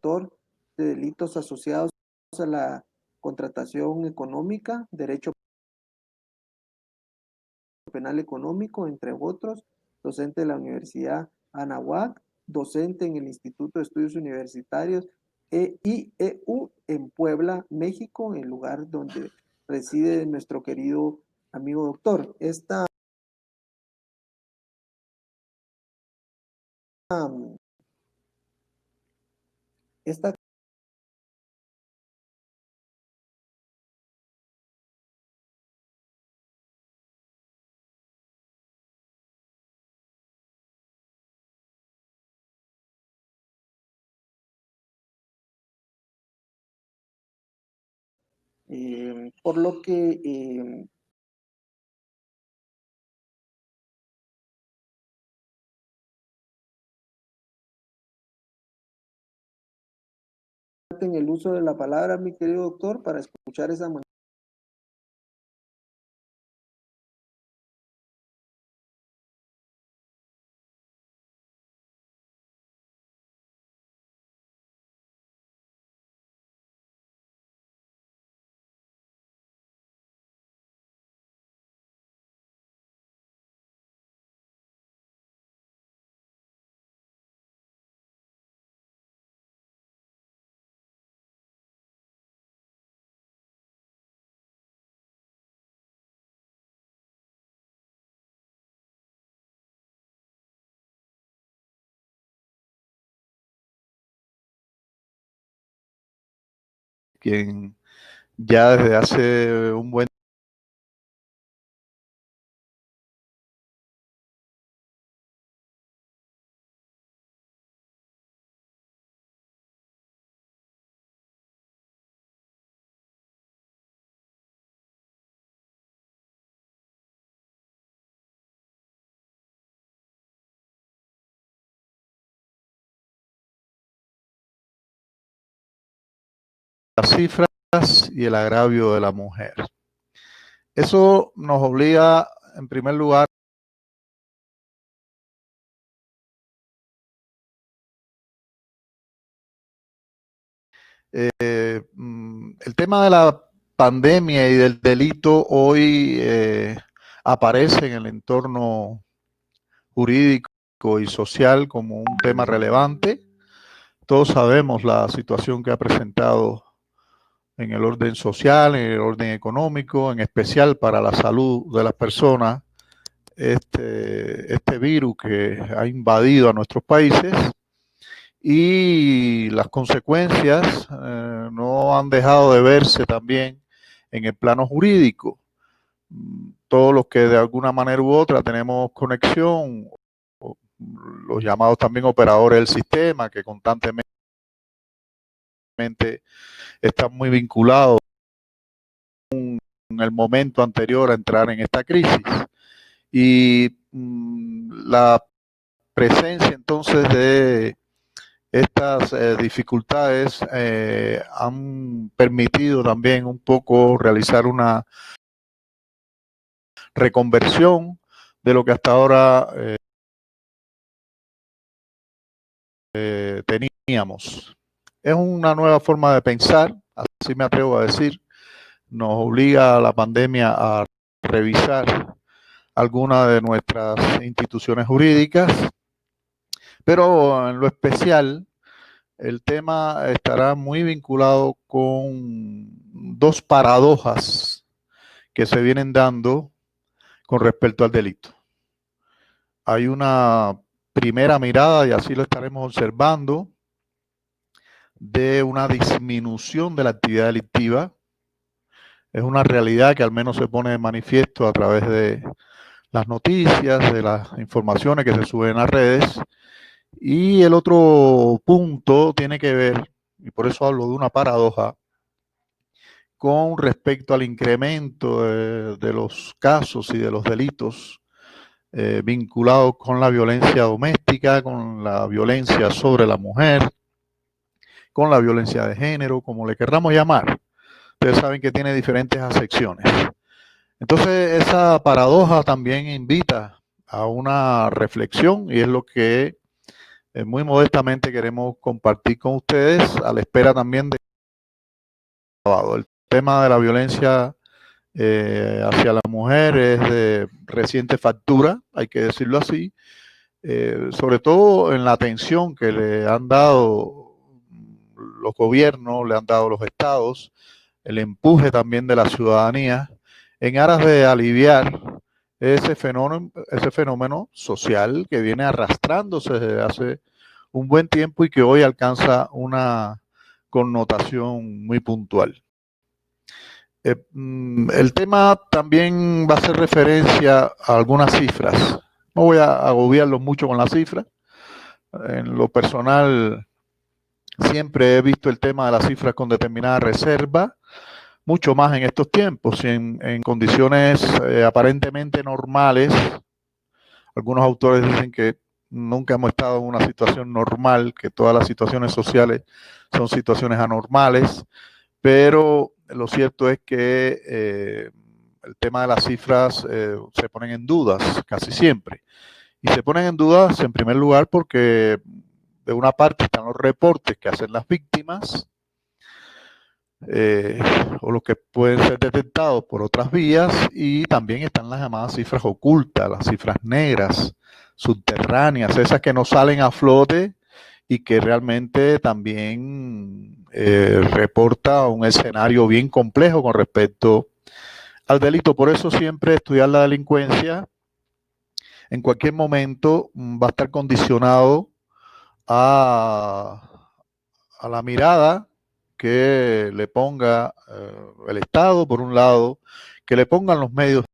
autor de delitos asociados a la contratación económica, derecho penal económico, entre otros, docente de la Universidad Anáhuac, docente en el Instituto de Estudios Universitarios IEU en Puebla, México, el lugar donde reside nuestro querido amigo doctor. Esta por lo que en el uso de la palabra, mi querido doctor, para escuchar esa manera. Quien ya desde hace un buen las cifras y el agravio de la mujer. Eso nos obliga, en primer lugar, el tema de la pandemia y del delito hoy aparece en el entorno jurídico y social como un tema relevante. Todos sabemos la situación que ha presentado en el orden social, en el orden económico, en especial para la salud de las personas, este virus que ha invadido a nuestros países, y las consecuencias no han dejado de verse también en el plano jurídico. Todos los que de alguna manera u otra tenemos conexión, los llamados también operadores del sistema, que constantemente están muy vinculados en el momento anterior a entrar en esta crisis. Y la presencia entonces de estas dificultades han permitido también un poco realizar una reconversión de lo que hasta ahora teníamos. Es una nueva forma de pensar, así me atrevo a decir. Nos obliga a la pandemia a revisar algunas de nuestras instituciones jurídicas, pero en lo especial el tema estará muy vinculado con dos paradojas que se vienen dando con respecto al delito. Hay una primera mirada, y así lo estaremos observando, de una disminución de la actividad delictiva. Es una realidad que al menos se pone de manifiesto a través de las noticias, de las informaciones que se suben a redes. Y el otro punto tiene que ver, y por eso hablo de una paradoja, con respecto al incremento de los casos y de los delitos vinculados con la violencia doméstica, con la violencia sobre la mujer, con la violencia de género, como le querramos llamar. Ustedes saben que tiene diferentes acepciones. Entonces, esa paradoja también invita a una reflexión, y es lo que muy modestamente queremos compartir con ustedes, a la espera también de el tema de la violencia hacia la mujer es de reciente factura, hay que decirlo así, sobre todo en la atención que le han dado los gobiernos, le han dado los estados, el empuje también de la ciudadanía en aras de aliviar ese fenómeno social que viene arrastrándose desde hace un buen tiempo y que hoy alcanza una connotación muy puntual. El tema también va a hacer referencia a algunas cifras. No voy a agobiarlos mucho con las cifras. En lo personal, siempre he visto el tema de las cifras con determinada reserva, mucho más en estos tiempos, en condiciones aparentemente normales. Algunos autores dicen que nunca hemos estado en una situación normal, que todas las situaciones sociales son situaciones anormales, pero lo cierto es que el tema de las cifras se ponen en dudas casi siempre. Y se ponen en dudas en primer lugar porque de una parte están los reportes que hacen las víctimas o los que pueden ser detectados por otras vías, y también están las llamadas cifras ocultas, las cifras negras, subterráneas, esas que no salen a flote y que realmente también reporta un escenario bien complejo con respecto al delito. Por eso siempre estudiar la delincuencia en cualquier momento va a estar condicionado a la mirada que le ponga el Estado, por un lado, que le pongan los medios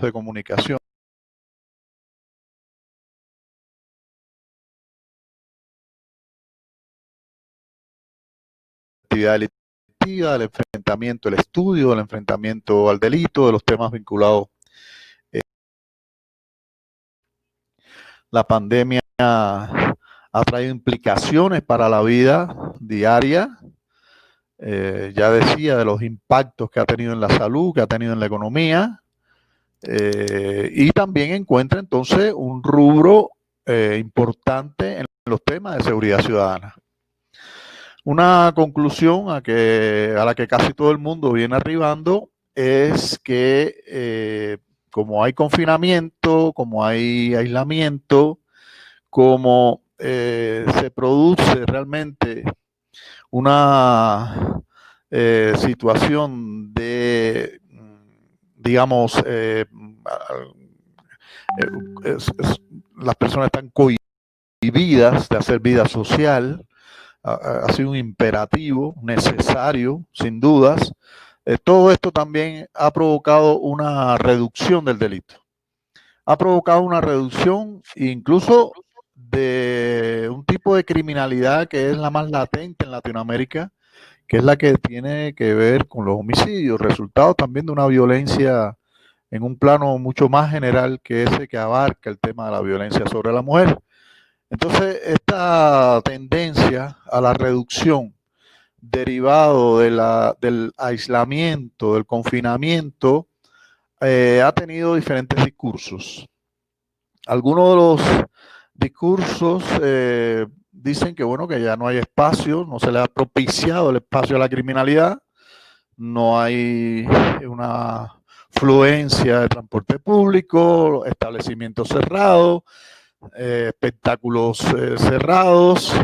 de comunicación, actividad delictiva, del enfrentamiento, el estudio, del enfrentamiento al delito, de los temas vinculados. La pandemia ha traído implicaciones para la vida diaria. Ya decía de los impactos que ha tenido en la salud, que ha tenido en la economía, y también encuentra entonces un rubro importante en los temas de seguridad ciudadana. Una conclusión a la que casi todo el mundo viene arribando es que como hay confinamiento, como hay aislamiento, como se produce realmente una situación de, digamos, las personas están cohibidas de hacer vida social, ha sido un imperativo necesario, sin dudas. Todo esto también ha provocado una reducción del delito. Ha provocado una reducción incluso de un tipo de criminalidad que es la más latente en Latinoamérica, que es la que tiene que ver con los homicidios, resultado también de una violencia en un plano mucho más general que ese que abarca el tema de la violencia sobre la mujer. Entonces, esta tendencia a la reducción derivado del aislamiento, del confinamiento, ha tenido diferentes discursos. Algunos de los discursos dicen que bueno, que ya no hay espacio, no se le ha propiciado el espacio a la criminalidad, no hay una fluencia de transporte público, establecimientos cerrados, espectáculos cerrados,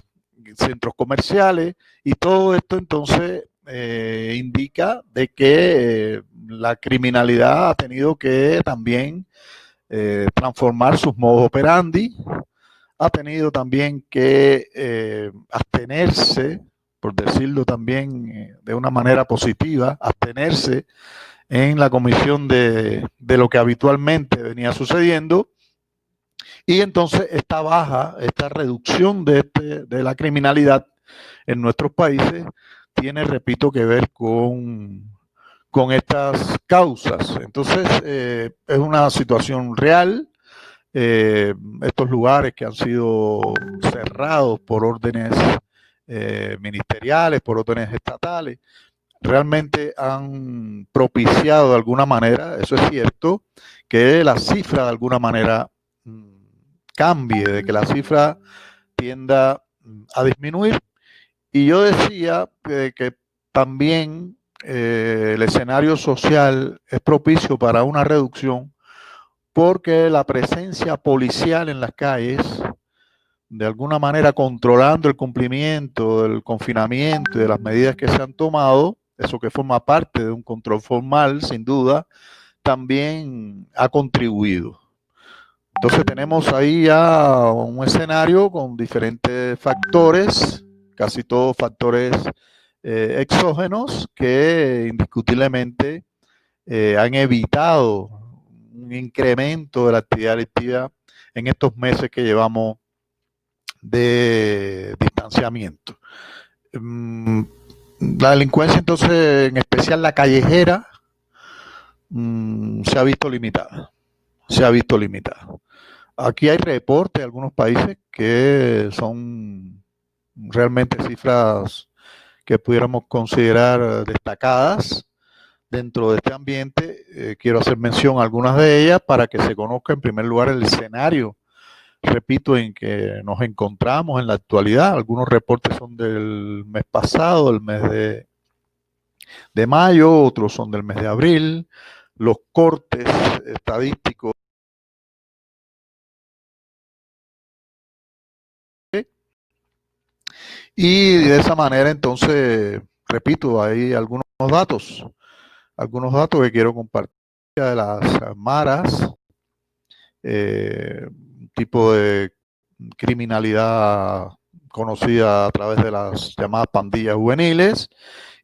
centros comerciales, y todo esto entonces indica de que la criminalidad ha tenido que también transformar sus modos operandi, ha tenido también que abstenerse, por decirlo también de una manera positiva, abstenerse en la comisión de lo que habitualmente venía sucediendo. Y entonces esta baja, esta reducción de la criminalidad en nuestros países tiene, repito, que ver con estas causas. Entonces es una situación real. Estos lugares que han sido cerrados por órdenes ministeriales, por órdenes estatales, realmente han propiciado de alguna manera, eso es cierto, que la cifra de alguna manera cambie, de que la cifra tienda a disminuir. Y yo decía que también el escenario social es propicio para una reducción porque la presencia policial en las calles, de alguna manera controlando el cumplimiento del confinamiento y de las medidas que se han tomado, eso que forma parte de un control formal, sin duda, también ha contribuido. Entonces tenemos ahí ya un escenario con diferentes factores, casi todos factores exógenos que indiscutiblemente han evitado un incremento de la actividad delictiva en estos meses que llevamos de distanciamiento. La delincuencia entonces, en especial la callejera, se ha visto limitada. Aquí hay reportes de algunos países que son realmente cifras que pudiéramos considerar destacadas dentro de este ambiente. Quiero hacer mención a algunas de ellas para que se conozca en primer lugar el escenario, repito, en que nos encontramos en la actualidad. Algunos reportes son del mes pasado, del mes de mayo, otros son del mes de abril. Los cortes estadísticos y de esa manera, entonces, repito, hay algunos datos que quiero compartir de las maras, tipo de criminalidad conocida a través de las llamadas pandillas juveniles,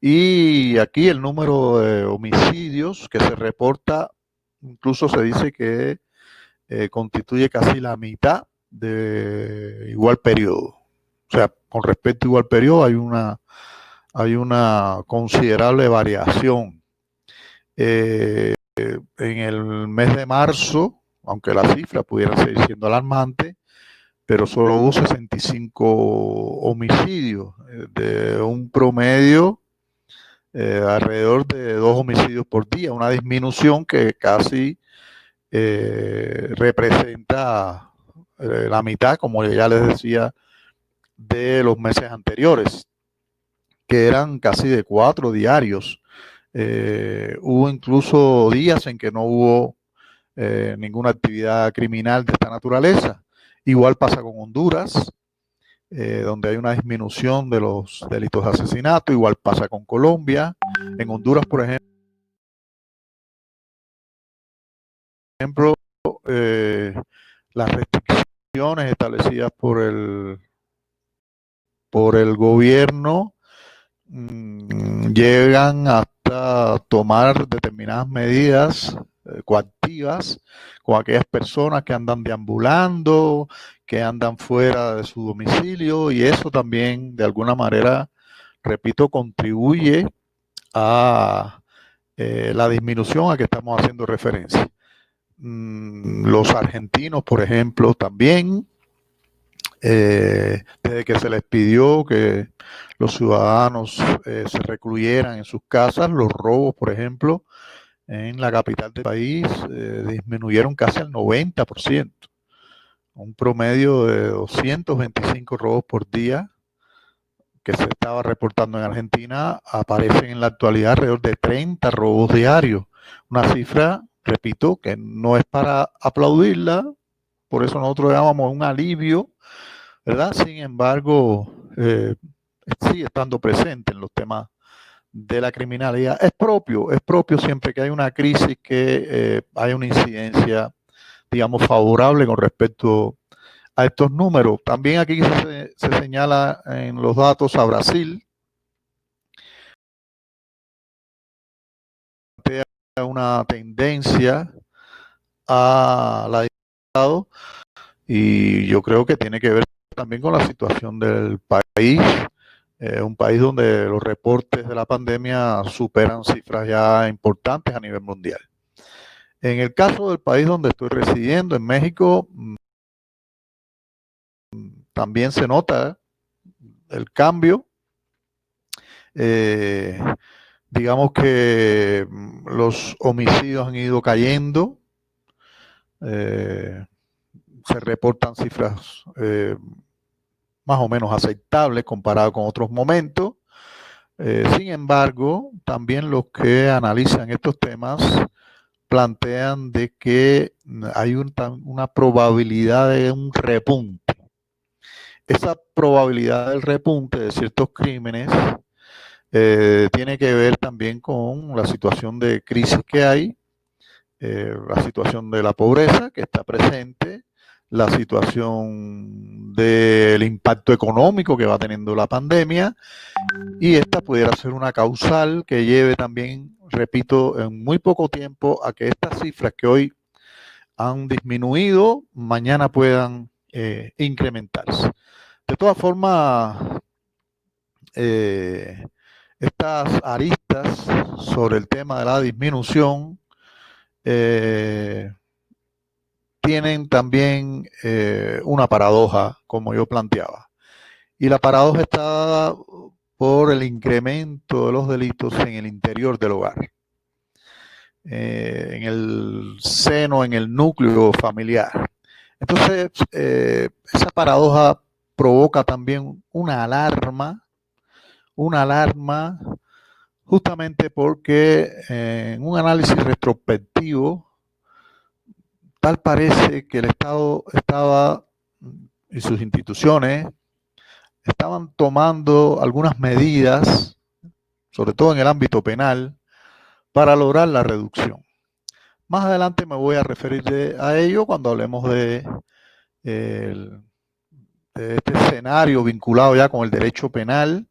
y aquí el número de homicidios que se reporta, incluso se dice que constituye casi la mitad de igual periodo. O sea, con respecto a igual periodo hay una considerable variación. En el mes de marzo, aunque la cifra pudiera seguir siendo alarmante, pero solo hubo 65 homicidios, de un promedio alrededor de 2 homicidios por día, una disminución que casi representa la mitad, como ya les decía, de los meses anteriores, que eran casi de 4 diarios. Hubo incluso días en que no hubo ninguna actividad criminal de esta naturaleza. Igual pasa con Honduras, donde hay una disminución de los delitos de asesinato. Igual pasa con Colombia. En Honduras, por ejemplo, las restricciones establecidas por el gobierno llegan hasta tomar determinadas medidas coactivas con aquellas personas que andan deambulando, que andan fuera de su domicilio, y eso también de alguna manera, repito, contribuye a la disminución a que estamos haciendo referencia. Los argentinos, por ejemplo, también, desde que se les pidió que los ciudadanos se recluyeran en sus casas, los robos, por ejemplo, en la capital del país disminuyeron casi al 90%. Un promedio de 225 robos por día que se estaba reportando en Argentina, aparecen en la actualidad alrededor de 30 robos diarios. Una cifra, repito, que no es para aplaudirla, por eso nosotros llamamos un alivio, ¿verdad? Sin embargo, sigue estando presente en los temas de la criminalidad. Es propio siempre que hay una crisis que haya una incidencia, digamos, favorable con respecto a estos números. También aquí se señala en los datos a Brasil, una tendencia a la distancia, y yo creo que tiene que ver también con la situación del país, un país donde los reportes de la pandemia superan cifras ya importantes a nivel mundial. En el caso del país donde estoy residiendo, en México, también se nota el cambio. Digamos que los homicidios han ido cayendo. se reportan cifras más o menos aceptables comparado con otros momentos. Sin embargo, también los que analizan estos temas plantean de que hay una probabilidad de un repunte. Esa probabilidad del repunte de ciertos crímenes tiene que ver también con la situación de crisis que hay, la situación de la pobreza que está presente, la situación del impacto económico que va teniendo la pandemia, y esta pudiera ser una causal que lleve también, repito, en muy poco tiempo a que estas cifras que hoy han disminuido, mañana puedan incrementarse. De todas formas, estas aristas sobre el tema de la disminución tienen también una paradoja, como yo planteaba. Y la paradoja está dada por el incremento de los delitos en el interior del hogar, en el seno, en el núcleo familiar. Entonces, esa paradoja provoca también una alarma justamente porque en un análisis retrospectivo, tal parece que el Estado estaba y sus instituciones estaban tomando algunas medidas, sobre todo en el ámbito penal, para lograr la reducción. Más adelante me voy a referir a ello cuando hablemos de este escenario vinculado ya con el derecho penal,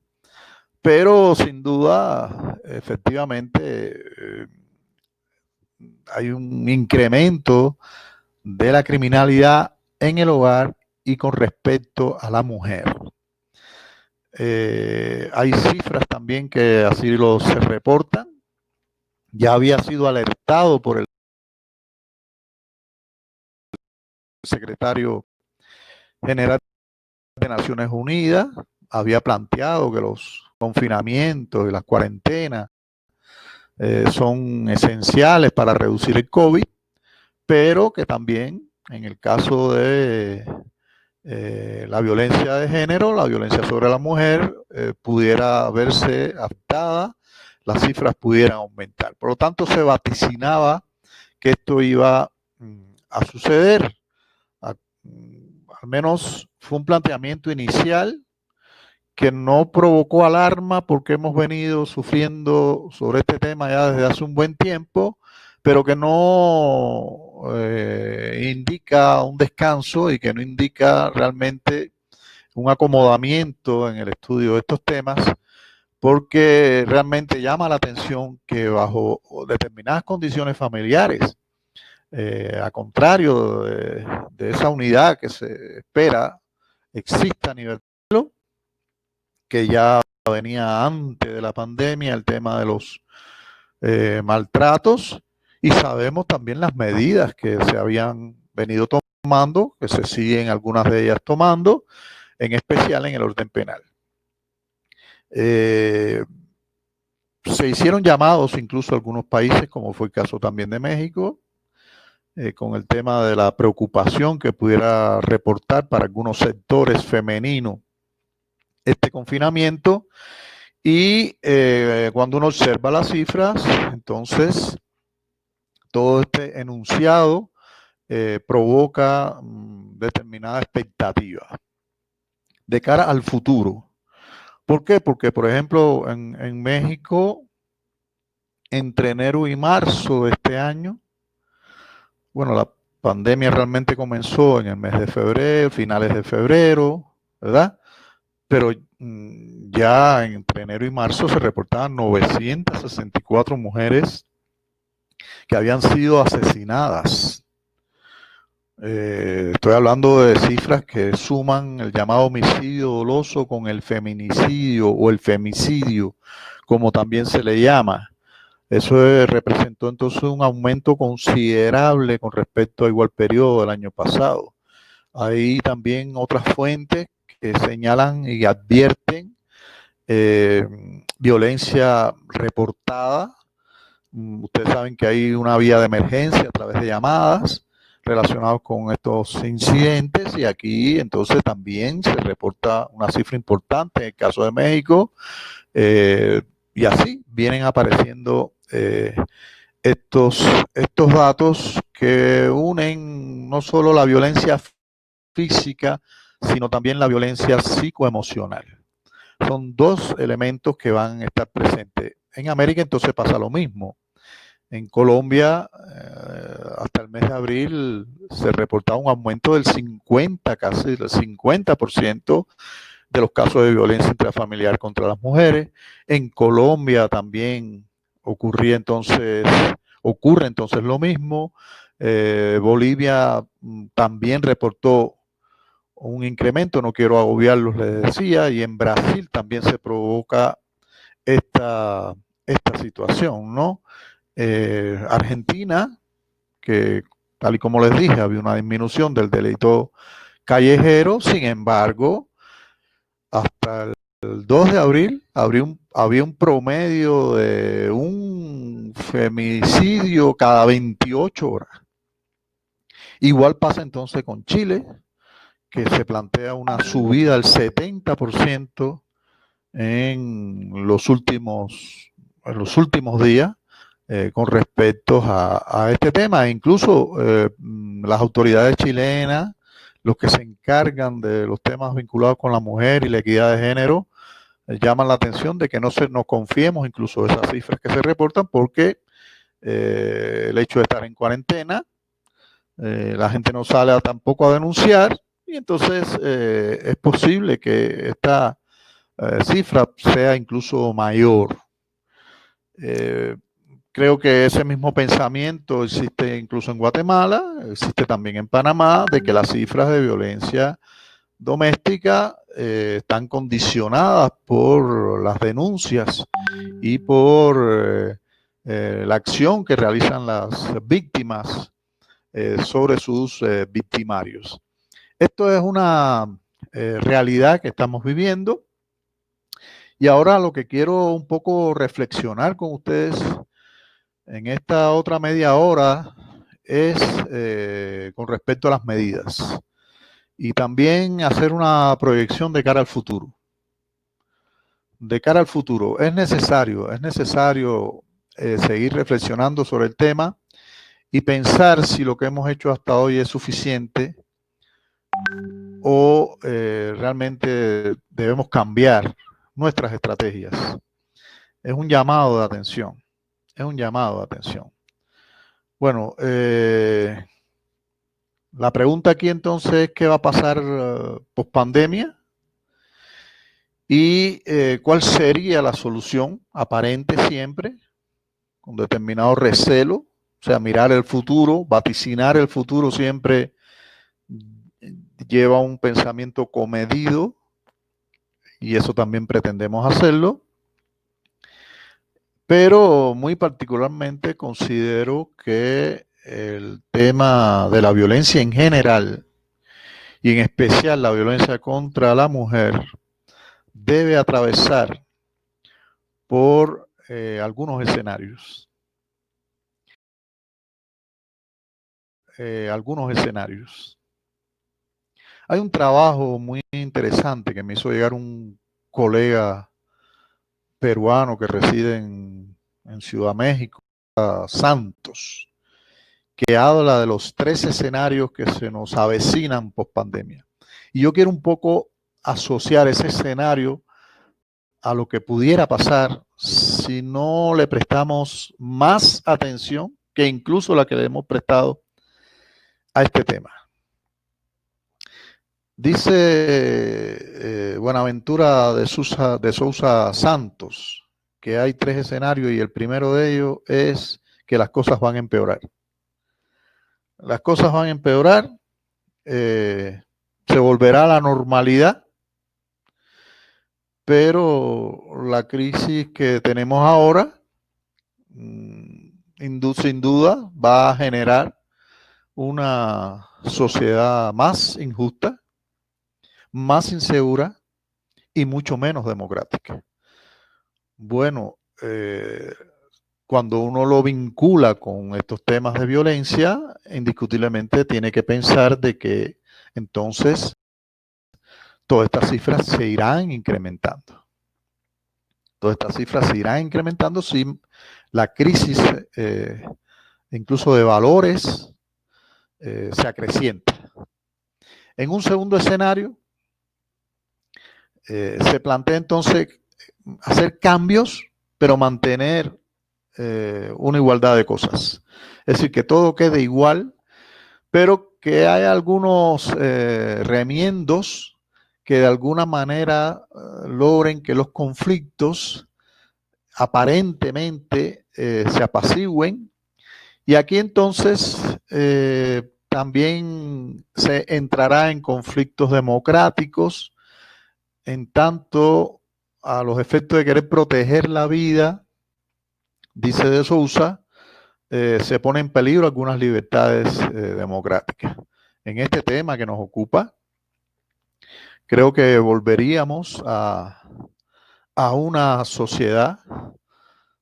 pero sin duda, efectivamente, hay un incremento de la criminalidad en el hogar y con respecto a la mujer. Hay cifras también que así se reportan. Ya había sido alertado por el secretario general de Naciones Unidas, había planteado que los confinamientos y las cuarentenas son esenciales para reducir el COVID, pero que también en el caso de la violencia de género, la violencia sobre la mujer, pudiera verse afectada, las cifras pudieran aumentar. Por lo tanto, se vaticinaba que esto iba a suceder. Al menos fue un planteamiento inicial que no provocó alarma porque hemos venido sufriendo sobre este tema ya desde hace un buen tiempo, pero que no indica un descanso y que no indica realmente un acomodamiento en el estudio de estos temas, porque realmente llama la atención que bajo determinadas condiciones familiares, a contrario de esa unidad que se espera exista a nivel que ya venía antes de la pandemia, el tema de los maltratos, y sabemos también las medidas que se habían venido tomando, que se siguen algunas de ellas tomando, en especial en el orden penal. Se hicieron llamados incluso a algunos países, como fue el caso también de México, con el tema de la preocupación que pudiera reportar para algunos sectores femeninos este confinamiento. Y cuando uno observa las cifras, entonces todo este enunciado provoca determinada expectativa de cara al futuro. ¿Por qué? Porque, por ejemplo, en México, entre enero y marzo de este año, bueno, la pandemia realmente comenzó en el mes de febrero, finales de febrero, ¿verdad? Pero ya entre enero y marzo se reportaban 964 mujeres que habían sido asesinadas. Estoy hablando de cifras que suman el llamado homicidio doloso con el feminicidio o el femicidio, como también se le llama. Eso representó entonces un aumento considerable con respecto a igual periodo del año pasado. Hay también otras fuentes que señalan y advierten violencia reportada. Ustedes saben que hay una vía de emergencia a través de llamadas, relacionados con estos incidentes, y aquí entonces también se reporta una cifra importante en el caso de México, y así vienen apareciendo estos datos que unen no solo la violencia física, sino también la violencia psicoemocional. Son dos elementos que van a estar presentes. En América entonces pasa lo mismo. En Colombia, hasta el mes de abril, se reportaba un aumento del 50, casi del 50% de los casos de violencia intrafamiliar contra las mujeres. En Colombia también ocurre entonces lo mismo. Bolivia también reportó un incremento, no quiero agobiarlos, les decía, y en Brasil también se provoca esta situación, ¿no? Argentina, que tal y como les dije, había una disminución del delito callejero, sin embargo, hasta el 2 de abril había un promedio de un femicidio cada 28 horas. Igual pasa entonces con Chile, que se plantea una subida del 70% en los últimos días con respecto a este tema. Incluso las autoridades chilenas, los que se encargan de los temas vinculados con la mujer y la equidad de género, llaman la atención de que nos confiemos incluso de esas cifras que se reportan, porque el hecho de estar en cuarentena, la gente no sale tampoco a denunciar, y entonces es posible que esta cifra sea incluso mayor. Creo que ese mismo pensamiento existe incluso en Guatemala, existe también en Panamá, de que las cifras de violencia doméstica están condicionadas por las denuncias y por la acción que realizan las víctimas sobre sus victimarios. Esto es una realidad que estamos viviendo, y ahora lo que quiero un poco reflexionar con ustedes en esta otra media hora es con respecto a las medidas, y también hacer una proyección de cara al futuro. De cara al futuro, es necesario seguir reflexionando sobre el tema y pensar si lo que hemos hecho hasta hoy es suficiente o realmente debemos cambiar nuestras estrategias. Es un llamado de atención. Bueno, la pregunta aquí entonces es: ¿qué va a pasar post pandemia? ¿Y cuál sería la solución aparente siempre, con determinado recelo? O sea, mirar el futuro, vaticinar el futuro siempre lleva un pensamiento comedido, y eso también pretendemos hacerlo. Pero muy particularmente considero que el tema de la violencia en general, y en especial la violencia contra la mujer, debe atravesar por algunos escenarios. Hay un trabajo muy interesante que me hizo llegar un colega peruano que reside en Ciudad México, Santos, que habla de los 3 escenarios que se nos avecinan post pandemia. Y yo quiero un poco asociar ese escenario a lo que pudiera pasar si no le prestamos más atención que incluso la que le hemos prestado a este tema. Dice Buenaventura de Sousa Santos que hay 3 escenarios, y el primero de ellos es que las cosas van a empeorar. Las cosas van a empeorar, se volverá a la normalidad, pero la crisis que tenemos ahora sin duda va a generar una sociedad más injusta, más insegura y mucho menos democrática. Bueno, cuando uno lo vincula con estos temas de violencia, indiscutiblemente tiene que pensar de que entonces todas estas cifras se irán incrementando. Todas estas cifras se irán incrementando si la crisis, incluso de valores, se acrecienta. En un segundo escenario, se plantea entonces hacer cambios, pero mantener una igualdad de cosas. Es decir, que todo quede igual, pero que haya algunos remiendos que de alguna manera logren que los conflictos aparentemente se apacigüen. Y aquí entonces también se entrará en conflictos democráticos, en tanto a los efectos de querer proteger la vida, dice de Sousa, se pone en peligro algunas libertades democráticas. En este tema que nos ocupa, creo que volveríamos a una sociedad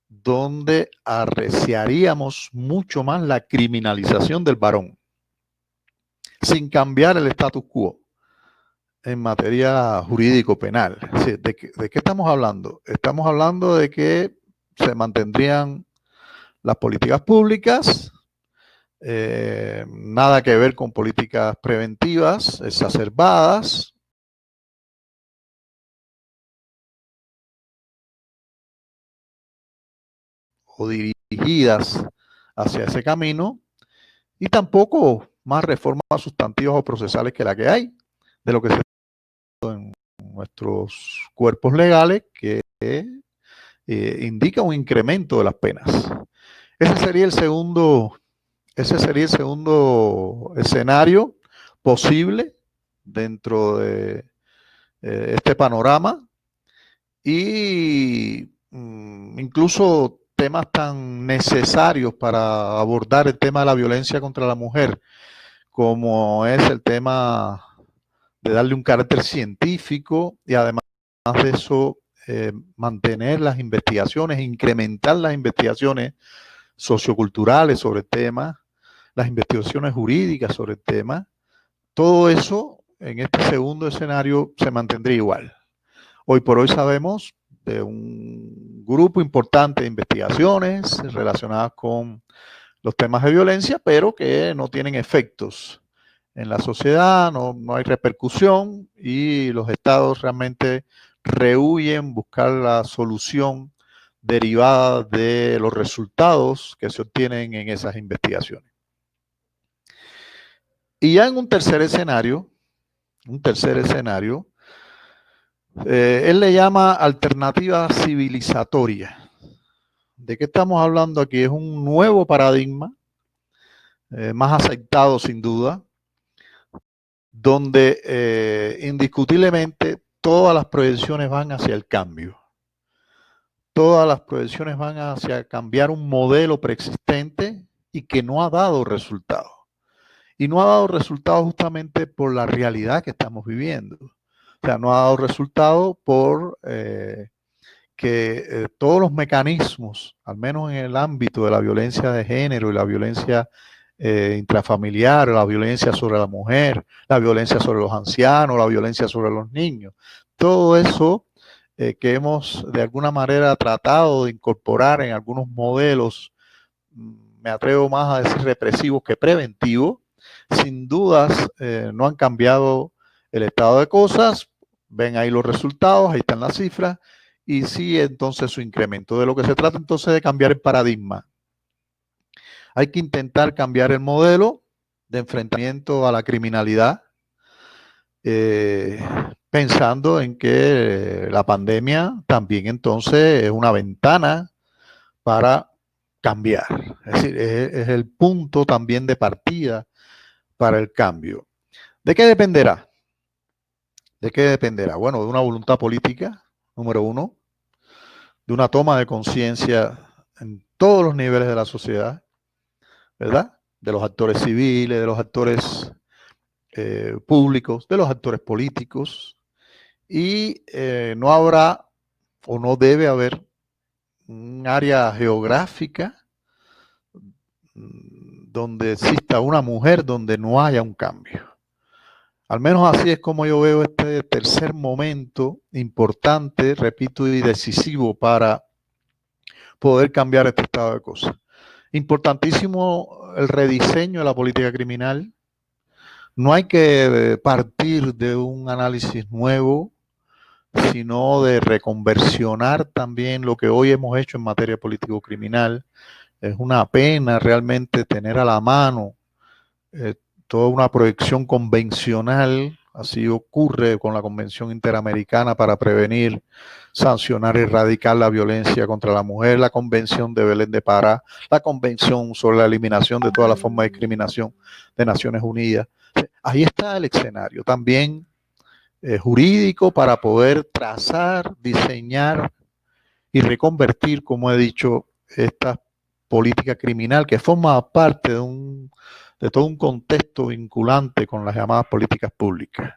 donde arreciaríamos mucho más la criminalización del varón, sin cambiar el status quo en materia jurídico-penal. ¿De qué estamos hablando? Estamos hablando de que se mantendrían las políticas públicas, nada que ver con políticas preventivas exacerbadas, o dirigidas hacia ese camino, y tampoco más reformas sustantivas o procesales que la que hay, de lo que se está en nuestros cuerpos legales, que indica un incremento de las penas. Ese sería el segundo escenario posible dentro de este panorama, y incluso temas tan necesarios para abordar el tema de la violencia contra la mujer, como es el tema de darle un carácter científico, y además de eso mantener las investigaciones, incrementar las investigaciones socioculturales sobre el tema, las investigaciones jurídicas sobre el tema. Todo eso en este segundo escenario se mantendría igual. Hoy por hoy sabemos de un grupo importante de investigaciones relacionadas con los temas de violencia, pero que no tienen efectos en la sociedad, no hay repercusión, y los estados realmente rehúyen buscar la solución derivada de los resultados que se obtienen en esas investigaciones. Y ya en un tercer escenario, él le llama alternativa civilizatoria. ¿De qué estamos hablando aquí? Es un nuevo paradigma, más aceptado sin duda, donde indiscutiblemente todas las proyecciones van hacia el cambio. Todas las proyecciones van hacia cambiar un modelo preexistente y que no ha dado resultados. Y no ha dado resultados justamente por la realidad que estamos viviendo. O sea, no ha dado resultado por que todos los mecanismos, al menos en el ámbito de la violencia de género y la violencia intrafamiliar, la violencia sobre la mujer, la violencia sobre los ancianos, la violencia sobre los niños, todo eso que hemos de alguna manera tratado de incorporar en algunos modelos, me atrevo más a decir represivos que preventivos, sin dudas no han cambiado el estado de cosas. Ven ahí los resultados, ahí están las cifras, y sí entonces su incremento. De lo que se trata entonces de cambiar el paradigma. Hay que intentar cambiar el modelo de enfrentamiento a la criminalidad, pensando en que la pandemia también entonces es una ventana para cambiar. Es decir, es el punto también de partida para el cambio. ¿De qué dependerá? ¿De qué dependerá? Bueno, de una voluntad política, número uno, de una toma de conciencia en todos los niveles de la sociedad, ¿verdad? De los actores civiles, de los actores públicos, de los actores políticos, y no habrá o no debe haber un área geográfica donde exista una mujer, donde no haya un cambio. Al menos así es como yo veo este tercer momento importante, repito, y decisivo para poder cambiar este estado de cosas. Importantísimo el rediseño de la política criminal. No hay que partir de un análisis nuevo, sino de reconversionar también lo que hoy hemos hecho en materia político-criminal. Es una pena realmente tener a la mano toda una proyección convencional. Así ocurre con la Convención Interamericana para prevenir, sancionar y erradicar la violencia contra la mujer, la Convención de Belén de Pará, la Convención sobre la eliminación de toda la forma de discriminación de Naciones Unidas. Ahí está el escenario también jurídico para poder trazar, diseñar y reconvertir, como he dicho, esta política criminal que forma parte de todo un contexto vinculante con las llamadas políticas públicas.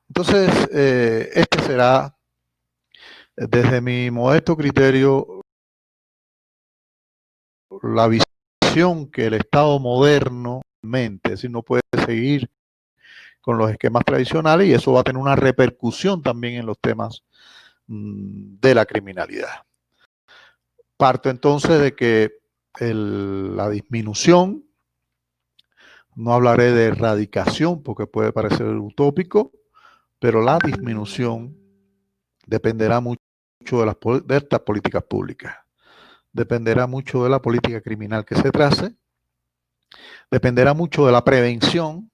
Entonces, este será, desde mi modesto criterio, la visión que el Estado moderno, es decir, no puede seguir con los esquemas tradicionales, y eso va a tener una repercusión también en los temas de la criminalidad. Parto entonces de que la disminución, no hablaré de erradicación porque puede parecer utópico, pero la disminución dependerá mucho de estas políticas públicas. Dependerá mucho de la política criminal que se trace, dependerá mucho de la prevención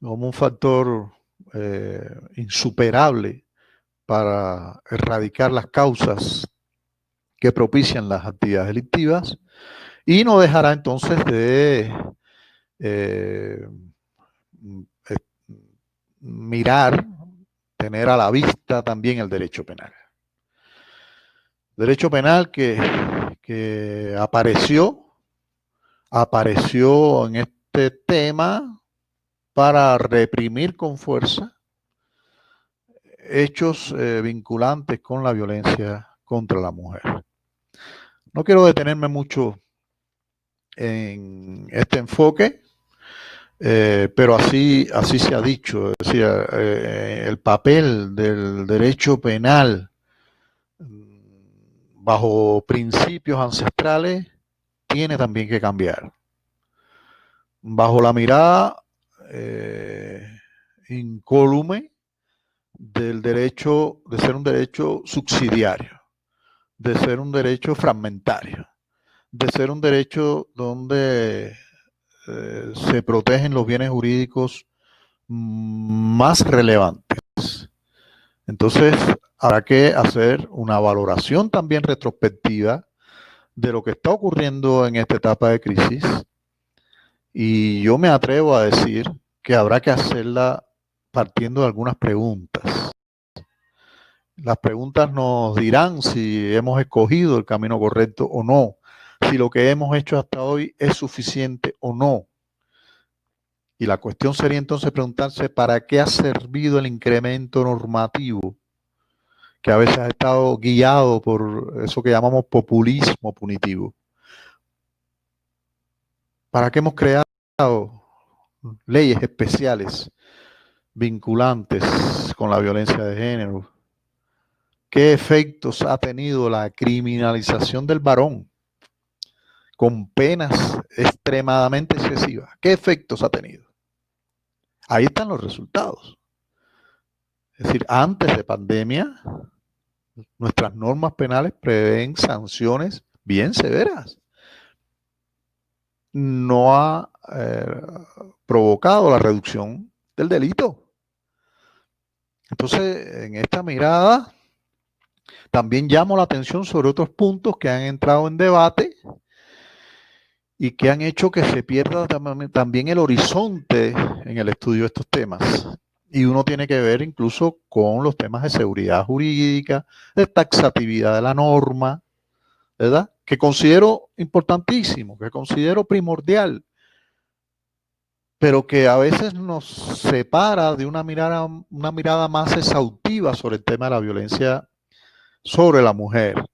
como un factor insuperable para erradicar las causas que propician las actividades delictivas, y no dejará entonces de mirar, tener a la vista también el derecho penal. Derecho penal que apareció en este tema para reprimir con fuerza hechos vinculantes con la violencia contra la mujer. No quiero detenerme mucho en este enfoque, pero así se ha dicho. Es decir, el papel del derecho penal bajo principios ancestrales tiene también que cambiar. Bajo la mirada incólume del derecho, de ser un derecho subsidiario, de ser un derecho fragmentario, de ser un derecho donde se protegen los bienes jurídicos más relevantes. Entonces, habrá que hacer una valoración también retrospectiva de lo que está ocurriendo en esta etapa de crisis, y yo me atrevo a decir que habrá que hacerla partiendo de algunas preguntas. Las preguntas nos dirán si hemos escogido el camino correcto o no, si lo que hemos hecho hasta hoy es suficiente o no. Y la cuestión sería entonces preguntarse para qué ha servido el incremento normativo, que a veces ha estado guiado por eso que llamamos populismo punitivo. ¿Para qué hemos creado leyes especiales vinculantes con la violencia de género? ¿Qué efectos ha tenido la criminalización del varón con penas extremadamente excesivas? ¿Qué efectos ha tenido? Ahí están los resultados. Es decir, antes de pandemia, nuestras normas penales prevén sanciones bien severas. No ha provocado la reducción del delito. Entonces, en esta mirada, también llamo la atención sobre otros puntos que han entrado en debate y que han hecho que se pierda también el horizonte en el estudio de estos temas. Y uno tiene que ver incluso con los temas de seguridad jurídica, de taxatividad de la norma, ¿verdad? Que considero importantísimo, que considero primordial, pero que a veces nos separa de una mirada más exhaustiva sobre el tema de la violencia sobre la mujer.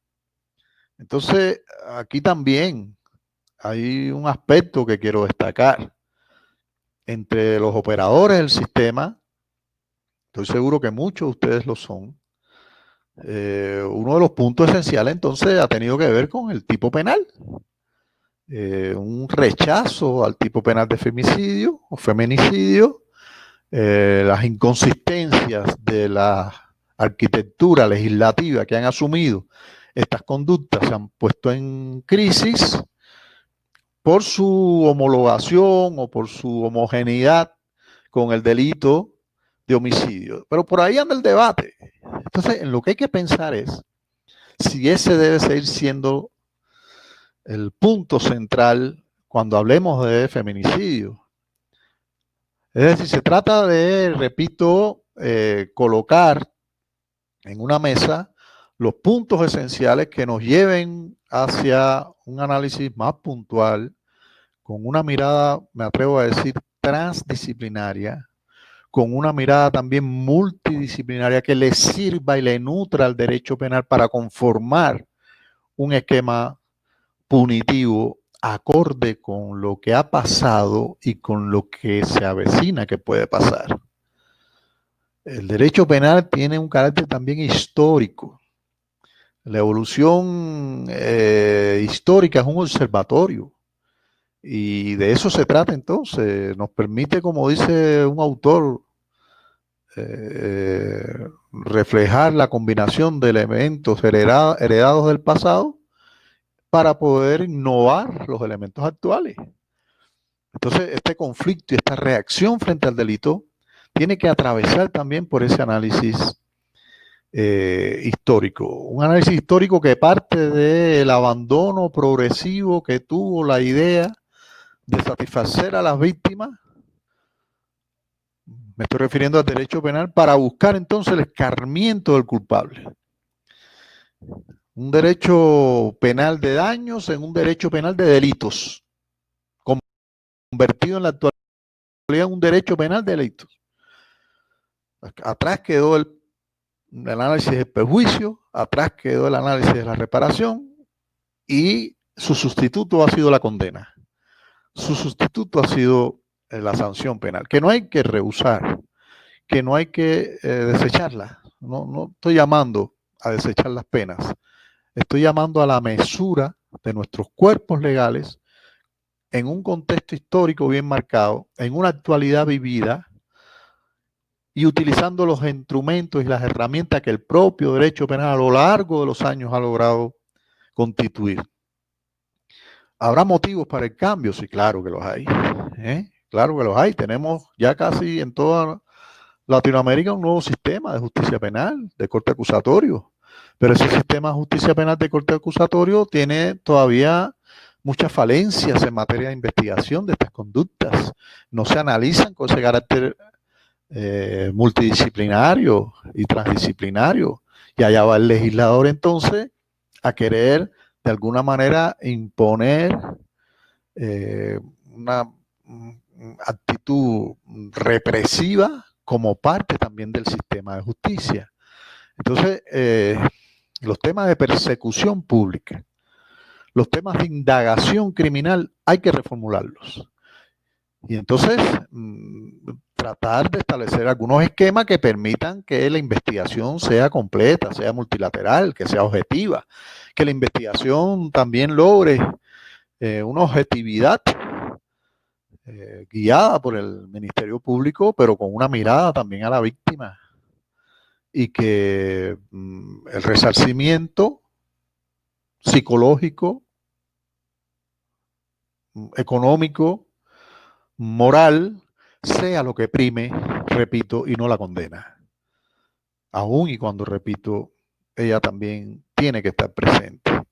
Entonces, aquí también hay un aspecto que quiero destacar. Entre los operadores del sistema, estoy seguro que muchos de ustedes lo son, uno de los puntos esenciales entonces ha tenido que ver con el tipo penal. Un rechazo al tipo penal de femicidio o feminicidio, las inconsistencias de la arquitectura legislativa que han asumido estas conductas se han puesto en crisis por su homologación o por su homogeneidad con el delito de homicidio. Pero por ahí anda el debate. Entonces, en lo que hay que pensar es si ese debe seguir siendo el punto central cuando hablemos de feminicidio. Es decir, se trata de, repito, colocar en una mesa los puntos esenciales que nos lleven hacia un análisis más puntual, con una mirada, me atrevo a decir, transdisciplinaria, con una mirada también multidisciplinaria que le sirva y le nutra al derecho penal para conformar un esquema punitivo acorde con lo que ha pasado y con lo que se avecina que puede pasar. El derecho penal tiene un carácter también histórico. La evolución histórica es un observatorio y de eso se trata entonces. Nos permite, como dice un autor, reflejar la combinación de elementos heredados del pasado para poder innovar los elementos actuales. Entonces, este conflicto y esta reacción frente al delito tiene que atravesar también por ese análisis histórico. Un análisis histórico que parte del abandono progresivo que tuvo la idea de satisfacer a las víctimas. Me estoy refiriendo al derecho penal para buscar entonces el escarmiento del culpable. Un derecho penal de daños en un derecho penal de delitos, convertido en la actualidad en un derecho penal de delitos. Atrás quedó el análisis del perjuicio, atrás quedó el análisis de la reparación y su sustituto ha sido la condena. Su sustituto ha sido la sanción penal, que no hay que rehusar, que no hay que desecharla. No estoy llamando a desechar las penas, estoy llamando a la mesura de nuestros cuerpos legales en un contexto histórico bien marcado, en una actualidad vivida y utilizando los instrumentos y las herramientas que el propio derecho penal a lo largo de los años ha logrado constituir. ¿Habrá motivos para el cambio? Sí, claro que los hay. Claro que los hay. Tenemos ya casi en toda Latinoamérica un nuevo sistema de justicia penal, de corte acusatorio. Pero ese sistema de justicia penal de corte acusatorio tiene todavía muchas falencias en materia de investigación de estas conductas. No se analizan con ese carácter multidisciplinario y transdisciplinario. Y allá va el legislador entonces a querer de alguna manera imponer una actitud represiva como parte también del sistema de justicia. Entonces, los temas de persecución pública, los temas de indagación criminal, hay que reformularlos. Y entonces, tratar de establecer algunos esquemas que permitan que la investigación sea completa, sea multilateral, que sea objetiva, que la investigación también logre una objetividad guiada por el Ministerio Público, pero con una mirada también a la víctima y que el resarcimiento psicológico, económico, moral, sea lo que prime, repito, y no la condena. Aún y cuando, repito, ella también tiene que estar presente.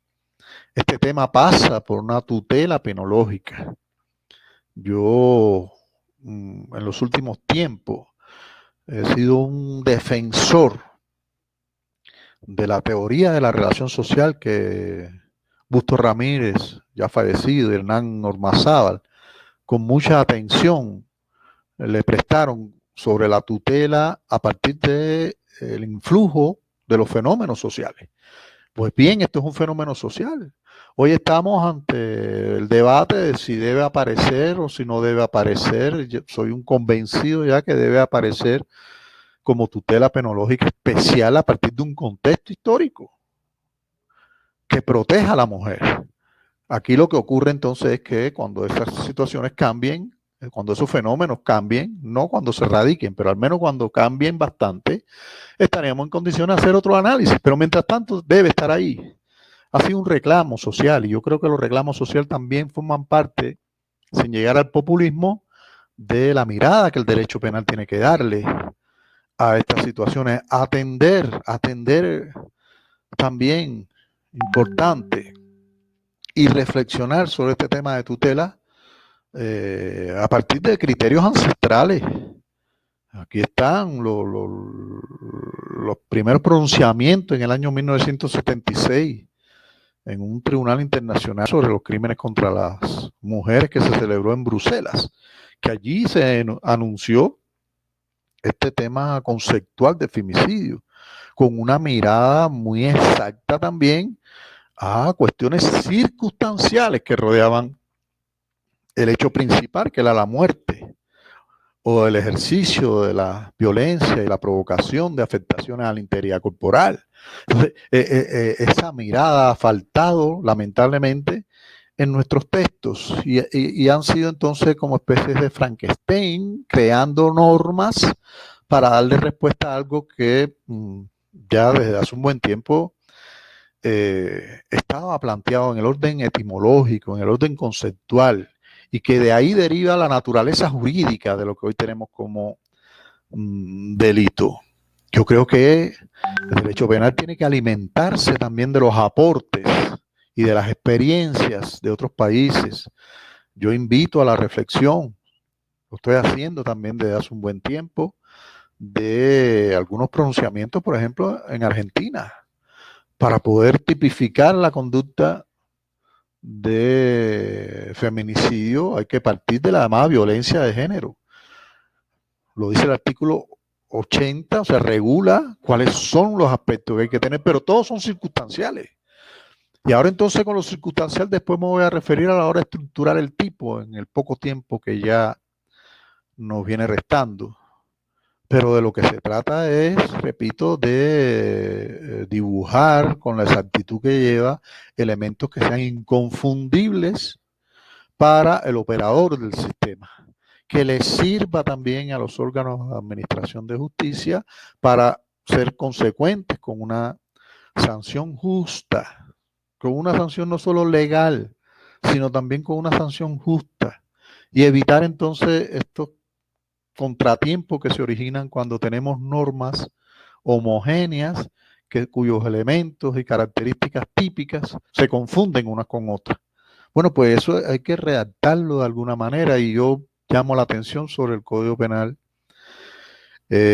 Este tema pasa por una tutela penológica. Yo, en los últimos tiempos, he sido un defensor de la teoría de la relación social que Busto Ramírez, ya fallecido, y Hernán Ormazábal, con mucha atención le prestaron sobre la tutela a partir del influjo de los fenómenos sociales. Pues bien, esto es un fenómeno social. Hoy estamos ante el debate de si debe aparecer o si no debe aparecer. Yo soy un convencido ya que debe aparecer como tutela penológica especial a partir de un contexto histórico que proteja a la mujer. Aquí lo que ocurre entonces es que cuando esas situaciones cambien, cuando esos fenómenos cambien, no cuando se radiquen, pero al menos cuando cambien bastante, estaríamos en condiciones de hacer otro análisis. Pero mientras tanto debe estar ahí. Ha sido un reclamo social y yo creo que los reclamos sociales también forman parte, sin llegar al populismo, de la mirada que el derecho penal tiene que darle a estas situaciones. Atender también importante y reflexionar sobre este tema de tutela a partir de criterios ancestrales. Aquí están los primeros pronunciamientos en el año 1976 en un tribunal internacional sobre los crímenes contra las mujeres que se celebró en Bruselas, que allí se anunció este tema conceptual de femicidio, con una mirada muy exacta también a cuestiones circunstanciales que rodeaban el hecho principal, que era la muerte, o el ejercicio de la violencia y la provocación de afectaciones a la integridad corporal. Entonces, esa mirada ha faltado, lamentablemente, en nuestros textos y han sido entonces como especies de Frankenstein, creando normas para darle respuesta a algo que ya desde hace un buen tiempo estaba planteado en el orden etimológico, en el orden conceptual, y que de ahí deriva la naturaleza jurídica de lo que hoy tenemos como delito. Yo creo que el derecho penal tiene que alimentarse también de los aportes y de las experiencias de otros países. Yo invito a la reflexión, lo estoy haciendo también desde hace un buen tiempo, de algunos pronunciamientos, por ejemplo, en Argentina, para poder tipificar la conducta de feminicidio. Hay que partir de la llamada violencia de género. Lo dice el artículo 80, o sea, regula cuáles son los aspectos que hay que tener, pero todos son circunstanciales. Y ahora entonces con lo circunstancial después me voy a referir a la hora de estructurar el tipo en el poco tiempo que ya nos viene restando. Pero de lo que se trata es, repito, de dibujar con la exactitud que lleva elementos que sean inconfundibles para el operador del sistema, que le sirva también a los órganos de administración de justicia para ser consecuentes con una sanción justa, con una sanción no solo legal, sino también con una sanción justa, y evitar entonces estos contratiempos que se originan cuando tenemos normas homogéneas cuyos elementos y características típicas se confunden unas con otras. Bueno, pues eso hay que redactarlo de alguna manera y yo llamo la atención sobre el Código Penal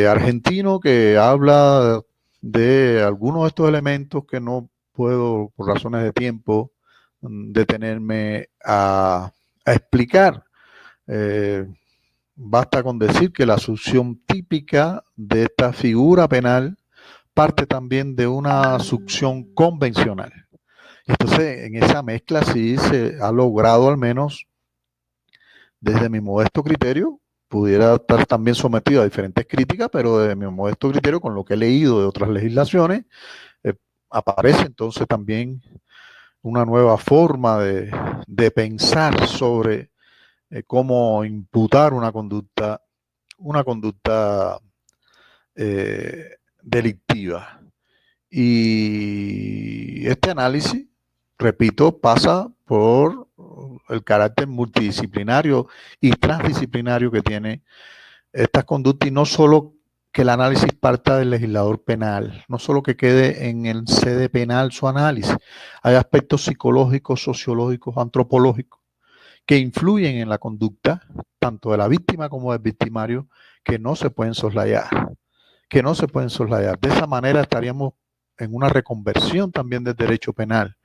argentino, que habla de algunos de estos elementos que no puedo, por razones de tiempo, detenerme a explicar. Basta con decir que la succión típica de esta figura penal parte también de una succión convencional. Entonces, en esa mezcla sí se ha logrado, al menos desde mi modesto criterio, pudiera estar también sometido a diferentes críticas, pero desde mi modesto criterio, con lo que he leído de otras legislaciones, aparece entonces también una nueva forma de pensar sobre cómo imputar una conducta delictiva. Y este análisis, repito, pasa por el carácter multidisciplinario y transdisciplinario que tiene estas conductas, y no solo que el análisis parta del legislador penal, no solo que quede en el sede penal su análisis. Hay aspectos psicológicos, sociológicos, antropológicos que influyen en la conducta tanto de la víctima como del victimario, que no se pueden soslayar, De esa manera estaríamos en una reconversión también del derecho penal,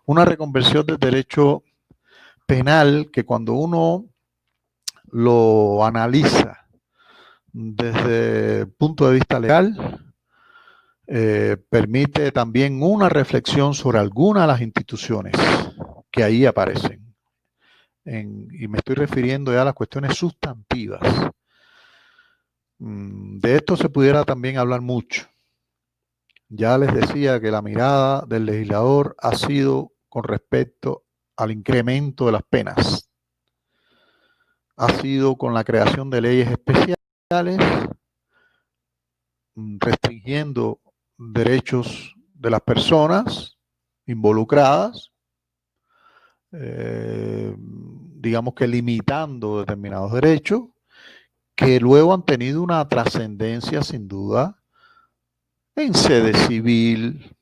una reconversión del derecho penal que cuando uno lo analiza desde el punto de vista legal, permite también una reflexión sobre algunas de las instituciones que ahí aparecen. Y me estoy refiriendo ya a las cuestiones sustantivas. De esto se pudiera también hablar mucho. Ya les decía que la mirada del legislador ha sido con respecto al incremento de las penas. Ha sido con la creación de leyes especiales, restringiendo derechos de las personas involucradas, digamos que limitando determinados derechos, que luego han tenido una trascendencia sin duda en sede civil,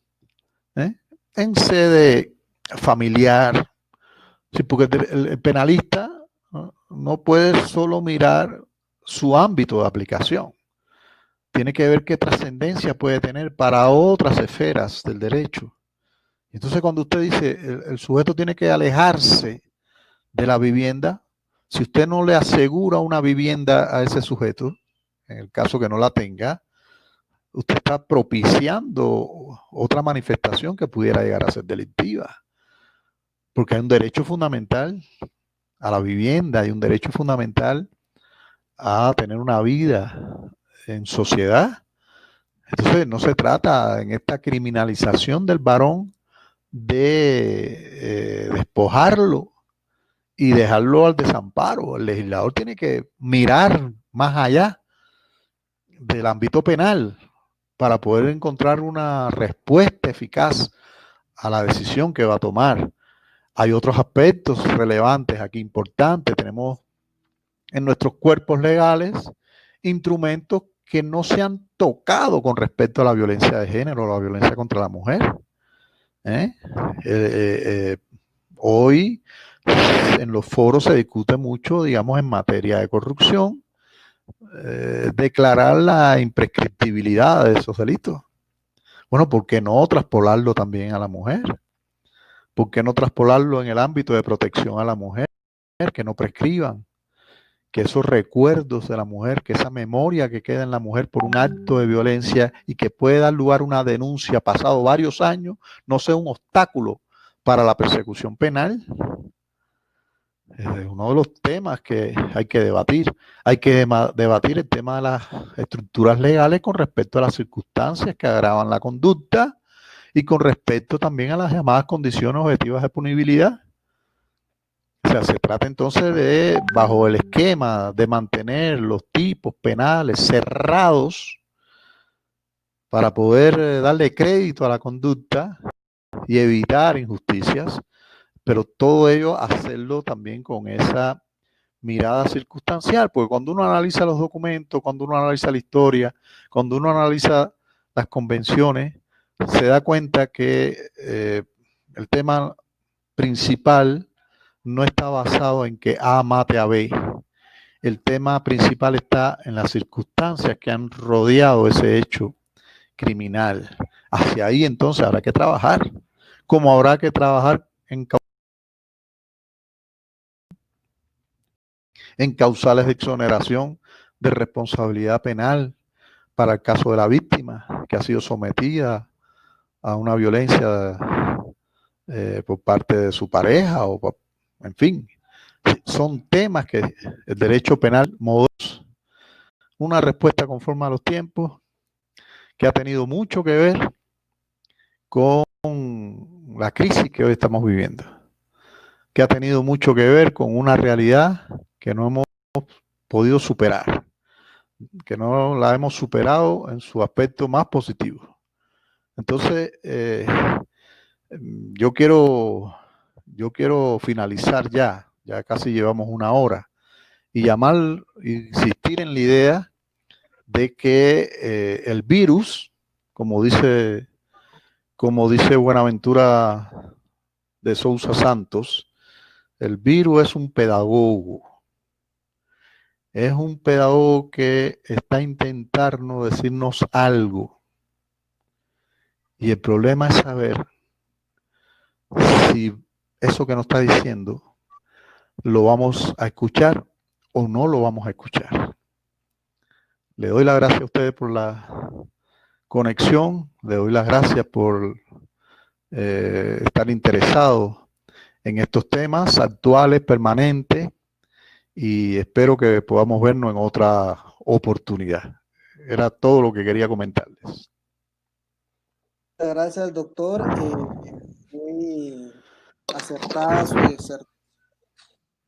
en sede familiar. Sí, porque el penalista no puede solo mirar su ámbito de aplicación. Tiene que ver qué trascendencia puede tener para otras esferas del derecho. Entonces, cuando usted dice el sujeto tiene que alejarse de la vivienda, si usted no le asegura una vivienda a ese sujeto, en el caso que no la tenga, usted está propiciando otra manifestación que pudiera llegar a ser delictiva. Porque hay un derecho fundamental a la vivienda, hay un derecho fundamental a tener una vida en sociedad. Entonces no se trata en esta criminalización del varón de despojarlo y dejarlo al desamparo. El legislador tiene que mirar más allá del ámbito penal para poder encontrar una respuesta eficaz a la decisión que va a tomar. Hay otros aspectos relevantes aquí importantes. Tenemos en nuestros cuerpos legales instrumentos que no se han tocado con respecto a la violencia de género o la violencia contra la mujer. Hoy en los foros se discute mucho, digamos, en materia de corrupción, declarar la imprescriptibilidad de esos delitos. Bueno, ¿por qué no traspolarlo también a la mujer? ¿Por qué no traspolarlo en el ámbito de protección a la mujer? Que no prescriban, que esos recuerdos de la mujer, que esa memoria que queda en la mujer por un acto de violencia y que puede dar lugar a una denuncia pasado varios años, no sea un obstáculo para la persecución penal. Es uno de los temas que hay que debatir. Hay que debatir el tema de las estructuras legales con respecto a las circunstancias que agravan la conducta y con respecto también a las llamadas condiciones objetivas de punibilidad. O sea, se trata entonces de, bajo el esquema de mantener los tipos penales cerrados para poder darle crédito a la conducta y evitar injusticias, pero todo ello hacerlo también con esa mirada circunstancial, porque cuando uno analiza los documentos, cuando uno analiza la historia, cuando uno analiza las convenciones, se da cuenta que el tema principal no está basado en que A mate a B. El tema principal está en las circunstancias que han rodeado ese hecho criminal. Hacia ahí entonces habrá que trabajar, como habrá que trabajar en causales de exoneración de responsabilidad penal para el caso de la víctima que ha sido sometida a una violencia por parte de su pareja en fin. Son temas que el derecho penal moderno, una respuesta conforme a los tiempos, que ha tenido mucho que ver con la crisis que hoy estamos viviendo, que ha tenido mucho que ver con una realidad que no hemos podido superar, que no la hemos superado en su aspecto más positivo. Entonces, yo quiero finalizar ya casi llevamos una hora, y insistir en la idea de que el virus, como dice Buenaventura de Sousa Santos, el virus es un pedagogo. Es un pedagogo que está intentando decirnos algo. Y el problema es saber si eso que nos está diciendo lo vamos a escuchar o no lo vamos a escuchar. Le doy las gracias a ustedes por la conexión. Le doy las gracias por estar interesado en estos temas actuales, permanentes, y espero que podamos vernos en otra oportunidad. Era todo lo que quería comentarles. Muchas gracias, doctor. Muy acertada su disertación.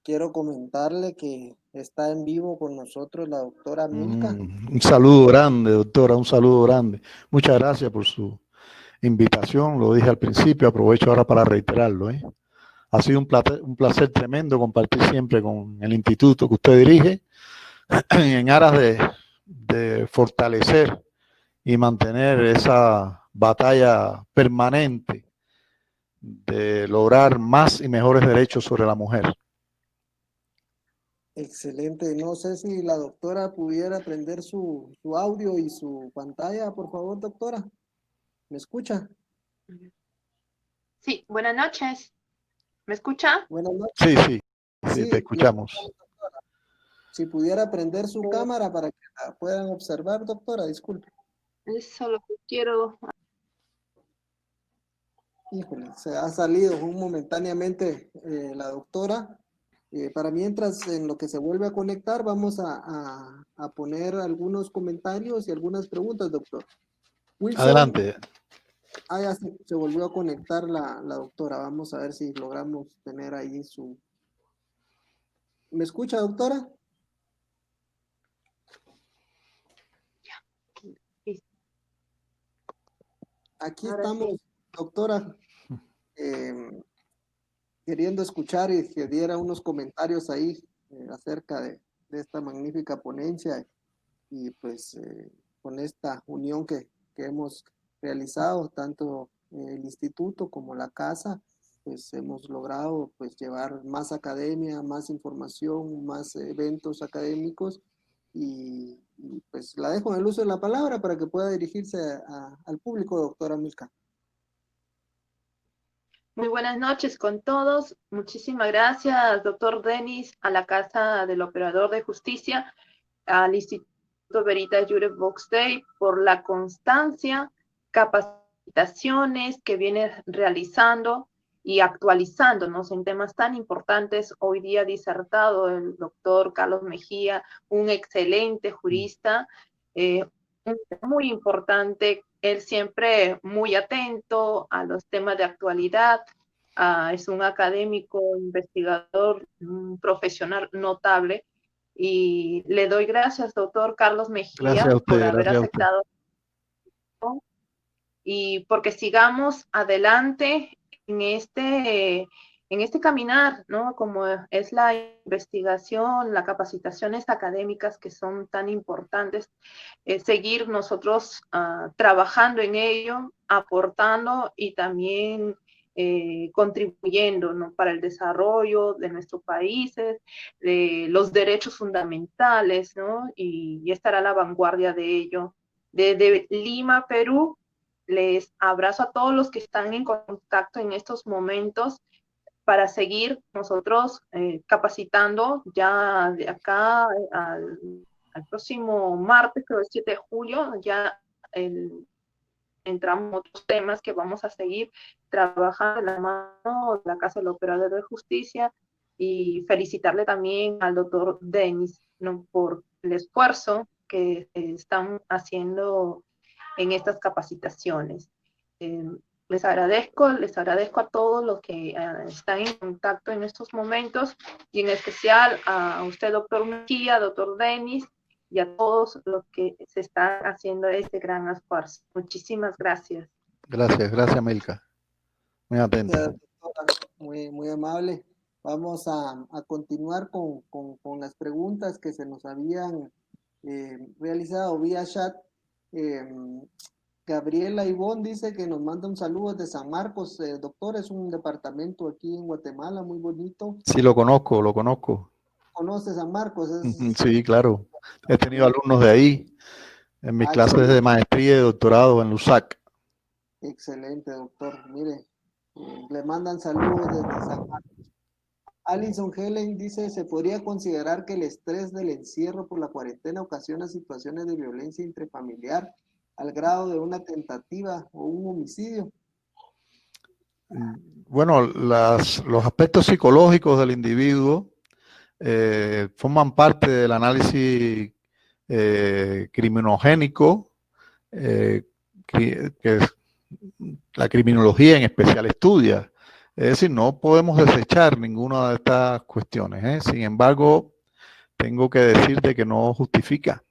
Quiero comentarle que está en vivo con nosotros la doctora Milka. Un saludo grande, doctora, un saludo grande. Muchas gracias por su invitación. Lo dije al principio, aprovecho ahora para reiterarlo. Ha sido un placer tremendo compartir siempre con el instituto que usted dirige en aras de fortalecer y mantener esa batalla permanente de lograr más y mejores derechos sobre la mujer. Excelente. No sé si la doctora pudiera prender su audio y su pantalla, por favor, doctora. ¿Me escucha? Sí, buenas noches. ¿Me escucha? Buenas noches. Sí, Sí, te escuchamos. Si pudiera prender su cámara para que la puedan observar, doctora, disculpe. Eso es lo que quiero. Híjole, se ha salido momentáneamente la doctora. Para mientras, en lo que se vuelve a conectar, vamos a poner algunos comentarios y algunas preguntas, doctor. Wilson, adelante. Ya se volvió a conectar la doctora. Vamos a ver si logramos tener ahí su... ¿Me escucha, doctora? Aquí Ahora estamos, sí. doctora, queriendo escuchar y que diera unos comentarios ahí acerca de esta magnífica ponencia y pues con esta unión que hemos realizado, tanto el instituto como la casa, pues hemos logrado pues llevar más academia, más información, más eventos académicos y pues la dejo en el uso de la palabra para que pueda dirigirse al público, doctora Milka. Muy buenas noches con todos. Muchísimas gracias, doctor Denis, a la Casa del Operador de Justicia, al Instituto Veritas Juris Vox Day, por la constancia, capacitaciones que viene realizando y actualizándonos en temas tan importantes. Hoy día disertado el doctor Carlos Mejía, un excelente jurista, muy importante, él siempre muy atento a los temas de actualidad, es un académico, investigador, un profesional notable, y le doy gracias, doctor Carlos Mejía, Gracias a usted, por haber gracias a usted. aceptado y porque sigamos adelante en este caminar, ¿no? Como es la investigación, las capacitaciones académicas que son tan importantes, seguir nosotros trabajando en ello, aportando y también contribuyendo, ¿no? Para el desarrollo de nuestros países, de los derechos fundamentales, ¿no? Y estar a la vanguardia de ello. Desde Lima, Perú, les abrazo a todos los que están en contacto en estos momentos para seguir nosotros capacitando ya de acá al próximo martes, creo el 7 de julio, ya entramos en otros temas que vamos a seguir trabajando en la mano de la Casa del Operador de Justicia y felicitarle también al doctor Denis, ¿no? Por el esfuerzo que están haciendo en estas capacitaciones. Les agradezco a todos los que están en contacto en estos momentos y en especial a usted, doctor Mejía, doctor Denis, y a todos los que se están haciendo este gran esfuerzo. Muchísimas gracias. Gracias, Milka. Muy atenta. Muy, muy amable. Vamos a continuar con las preguntas que se nos habían realizado vía chat. Gabriela Ivonne dice que nos manda un saludo desde San Marcos. Doctor, es un departamento aquí en Guatemala muy bonito. Sí, lo conozco. ¿Conoce San Marcos? Sí, claro. He tenido alumnos de ahí en mis clases de maestría y de doctorado en LUSAC. Excelente, doctor. Mire, le mandan saludos desde San Marcos. Alison Helen dice, ¿se podría considerar que el estrés del encierro por la cuarentena ocasiona situaciones de violencia intrafamiliar al grado de una tentativa o un homicidio? Bueno, los aspectos psicológicos del individuo forman parte del análisis criminogénico, que la criminología en especial estudia. Es decir, no podemos desechar ninguna de estas cuestiones, ¿eh? Sin embargo, tengo que decirte que no justifica,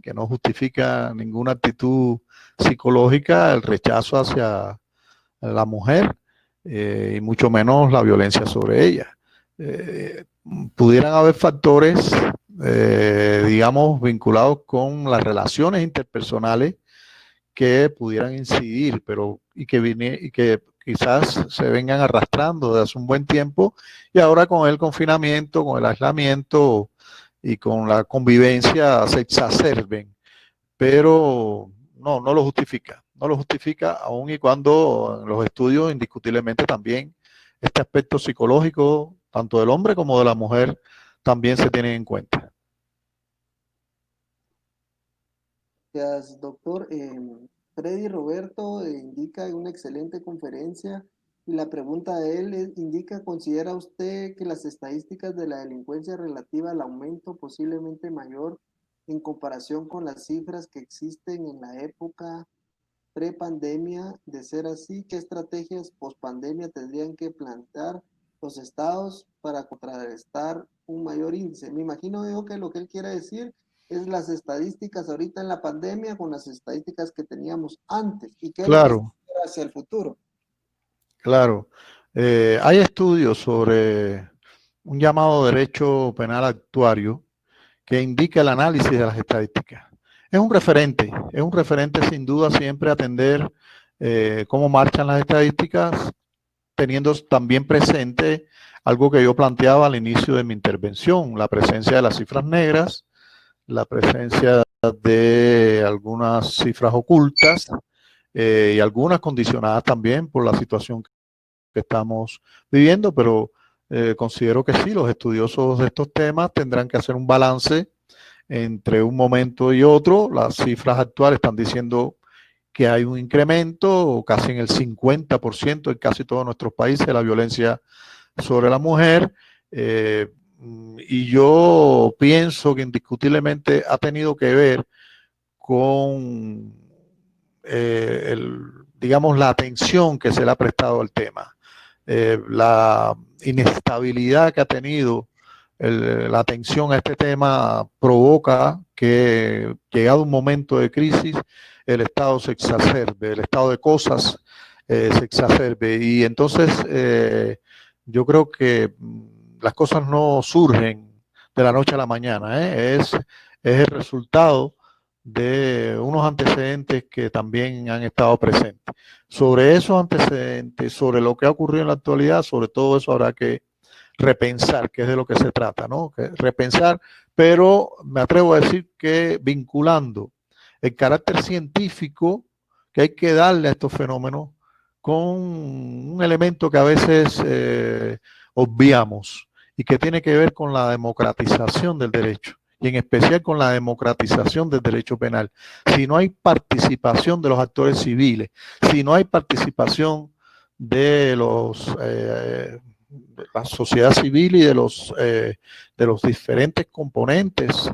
que no justifica ninguna actitud psicológica el rechazo hacia la mujer, y mucho menos la violencia sobre ella. Pudieran haber factores, digamos, vinculados con las relaciones interpersonales que pudieran incidir, pero y que quizás se vengan arrastrando desde hace un buen tiempo, y ahora con el confinamiento, con el aislamiento y con la convivencia se exacerben, pero no lo justifica. No lo justifica, aun y cuando en los estudios indiscutiblemente también este aspecto psicológico, tanto del hombre como de la mujer, también se tienen en cuenta. Gracias, doctor. Freddy Roberto indica en una excelente conferencia, y la pregunta de él indica, ¿considera usted que las estadísticas de la delincuencia relativa al aumento posiblemente mayor en comparación con las cifras que existen en la época prepandemia? De ser así, ¿qué estrategias pospandemia tendrían que plantear los estados para contrarrestar un mayor índice? Me imagino yo que lo que él quiere decir es las estadísticas ahorita en la pandemia con las estadísticas que teníamos antes, y qué es lo que se Claro, espera hacia el futuro. claro. Hay estudios sobre un llamado derecho penal actuario que indica el análisis de las estadísticas. Es un referente sin duda siempre atender cómo marchan las estadísticas, teniendo también presente algo que yo planteaba al inicio de mi intervención, la presencia de las cifras negras, la presencia de algunas cifras ocultas, y algunas condicionadas también por la situación que estamos viviendo, pero considero que sí, los estudiosos de estos temas tendrán que hacer un balance entre un momento y otro. Las cifras actuales están diciendo que hay un incremento casi en el 50% en casi todos nuestros países de la violencia sobre la mujer, y yo pienso que indiscutiblemente ha tenido que ver con digamos, la atención que se le ha prestado al tema, la inestabilidad que ha tenido la atención a este tema provoca que, llegado un momento de crisis, el estado se exacerbe, el estado de cosas se exacerbe. Y entonces yo creo que las cosas no surgen de la noche a la mañana, es el resultado de unos antecedentes que también han estado presentes. Sobre esos antecedentes, sobre lo que ha ocurrido en la actualidad, sobre todo eso habrá que repensar, que es de lo que se trata, ¿no? Que repensar, pero me atrevo a decir que vinculando el carácter científico que hay que darle a estos fenómenos con un elemento que a veces obviamos, y que tiene que ver con la democratización del derecho, y en especial con la democratización del derecho penal. Si no hay participación de los actores civiles, si no hay participación de la sociedad civil y de los diferentes componentes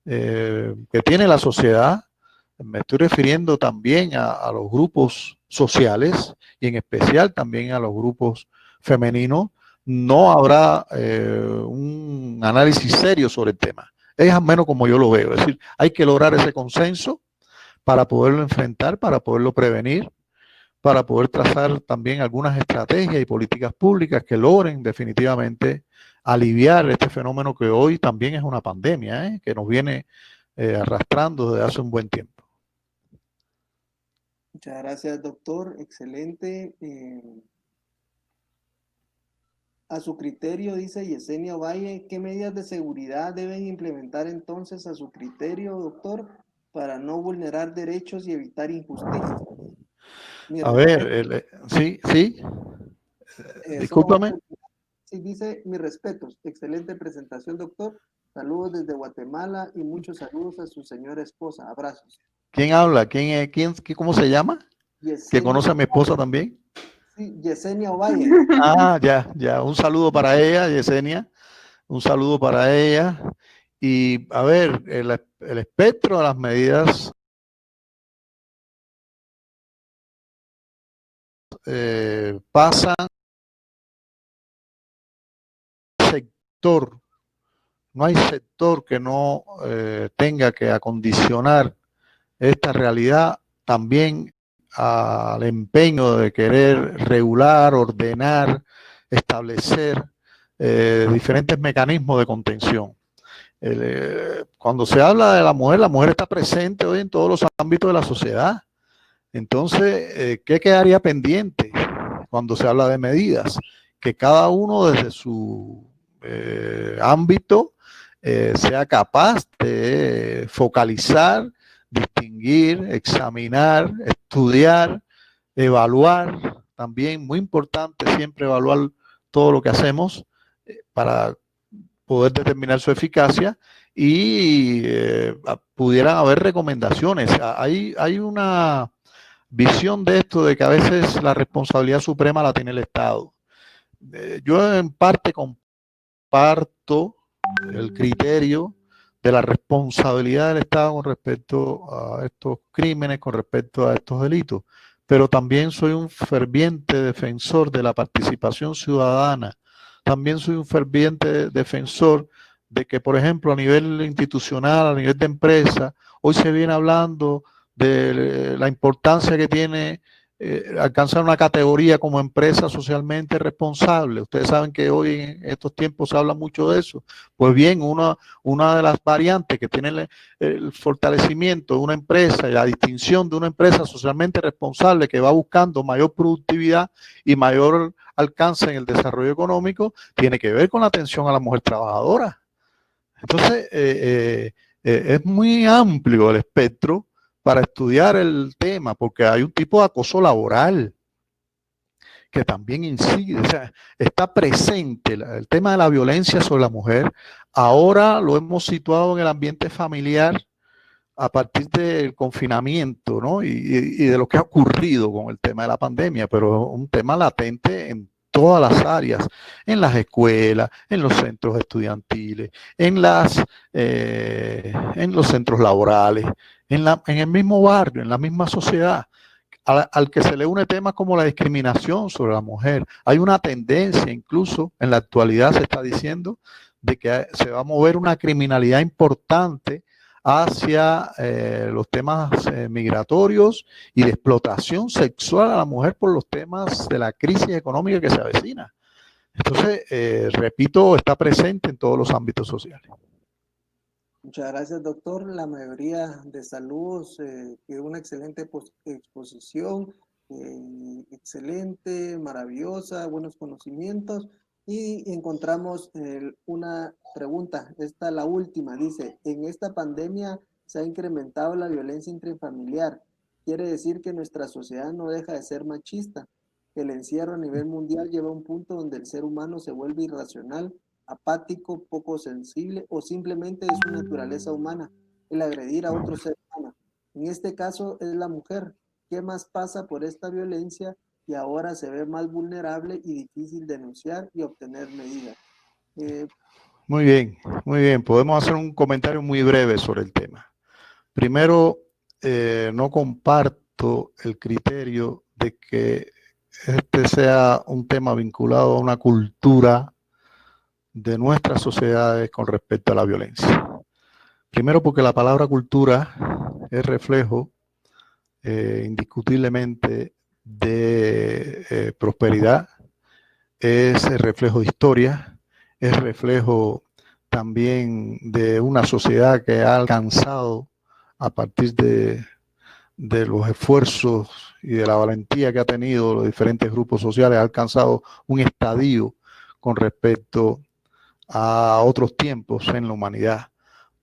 que tiene la sociedad, me estoy refiriendo también a los grupos sociales y en especial también a los grupos femeninos, no habrá un análisis serio sobre el tema. Es al menos como yo lo veo. Es decir, hay que lograr ese consenso para poderlo enfrentar, para poderlo prevenir, para poder trazar también algunas estrategias y políticas públicas que logren definitivamente aliviar este fenómeno que hoy también es una pandemia, que nos viene arrastrando desde hace un buen tiempo. Muchas gracias, doctor. Excelente. A su criterio, dice Yesenia Valle, ¿qué medidas de seguridad deben implementar entonces a su criterio, doctor, para no vulnerar derechos y evitar injusticias? A ver, sí, discúlpame. Sí, dice, mis respetos. Excelente presentación, doctor. Saludos desde Guatemala y muchos saludos a su señora esposa. Abrazos. ¿Quién habla? ¿Cómo se llama? ¿Que Yesenia, conoce a mi esposa también? sí, Yesenia Ovalle. Ah, ya. Un saludo para ella, Yesenia. Un saludo para ella. Y a ver, el espectro de las medidas pasa sector. No hay sector que no tenga que acondicionar esta realidad también al empeño de querer regular, ordenar, establecer diferentes mecanismos de contención. Cuando se habla de la mujer está presente hoy en todos los ámbitos de la sociedad. Entonces, ¿qué quedaría pendiente cuando se habla de medidas? Que cada uno desde su ámbito sea capaz de focalizar, distinguir, examinar, estudiar, evaluar. También muy importante siempre evaluar todo lo que hacemos para poder determinar su eficacia y pudieran haber recomendaciones. Hay una visión de esto de que a veces la responsabilidad suprema la tiene el Estado. Yo en parte comparto el criterio de la responsabilidad del Estado con respecto a estos crímenes, con respecto a estos delitos, pero también soy un ferviente defensor de la participación ciudadana. También soy un ferviente defensor de que, por ejemplo, a nivel institucional, a nivel de empresa, hoy se viene hablando de la importancia que tiene alcanzar una categoría como empresa socialmente responsable. Ustedes saben que hoy en estos tiempos se habla mucho de eso. Pues bien, una de las variantes que tiene el fortalecimiento de una empresa y la distinción de una empresa socialmente responsable que va buscando mayor productividad y mayor alcance en el desarrollo económico tiene que ver con la atención a la mujer trabajadora. Entonces, es muy amplio el espectro para estudiar el tema, porque hay un tipo de acoso laboral que también incide, o sea, está presente el tema de la violencia sobre la mujer. Ahora lo hemos situado en el ambiente familiar a partir del confinamiento, ¿no? Y de lo que ha ocurrido con el tema de la pandemia, pero un tema latente en todas las áreas, en las escuelas, en los centros estudiantiles, en los centros laborales, en el mismo barrio, en la misma sociedad, al que se le une temas como la discriminación sobre la mujer. Hay una tendencia, incluso en la actualidad se está diciendo, de que se va a mover una criminalidad importante hacia los temas migratorios y de explotación sexual a la mujer por los temas de la crisis económica que se avecina. Entonces, repito, está presente en todos los ámbitos sociales. Muchas gracias, doctor. La mayoría de saludos, una excelente exposición, excelente, maravillosa, buenos conocimientos. Y encontramos una pregunta, esta la última, dice, en esta pandemia se ha incrementado la violencia intrafamiliar. Quiere decir que nuestra sociedad no deja de ser machista. El encierro a nivel mundial lleva a un punto donde el ser humano se vuelve irracional, apático, poco sensible o simplemente es su naturaleza humana el agredir a otro ser humano. En este caso es la mujer. ¿Qué más pasa por esta violencia y ahora se ve más vulnerable y difícil denunciar y obtener medidas? Muy bien, muy bien. Podemos hacer un comentario muy breve sobre el tema. Primero, no comparto el criterio de que este sea un tema vinculado a una cultura de nuestras sociedades con respecto a la violencia. Primero porque la palabra cultura es reflejo indiscutiblemente de prosperidad, es el reflejo de historia, es reflejo también de una sociedad que ha alcanzado a partir de los esfuerzos y de la valentía que ha tenido los diferentes grupos sociales, ha alcanzado un estadio con respecto a otros tiempos en la humanidad.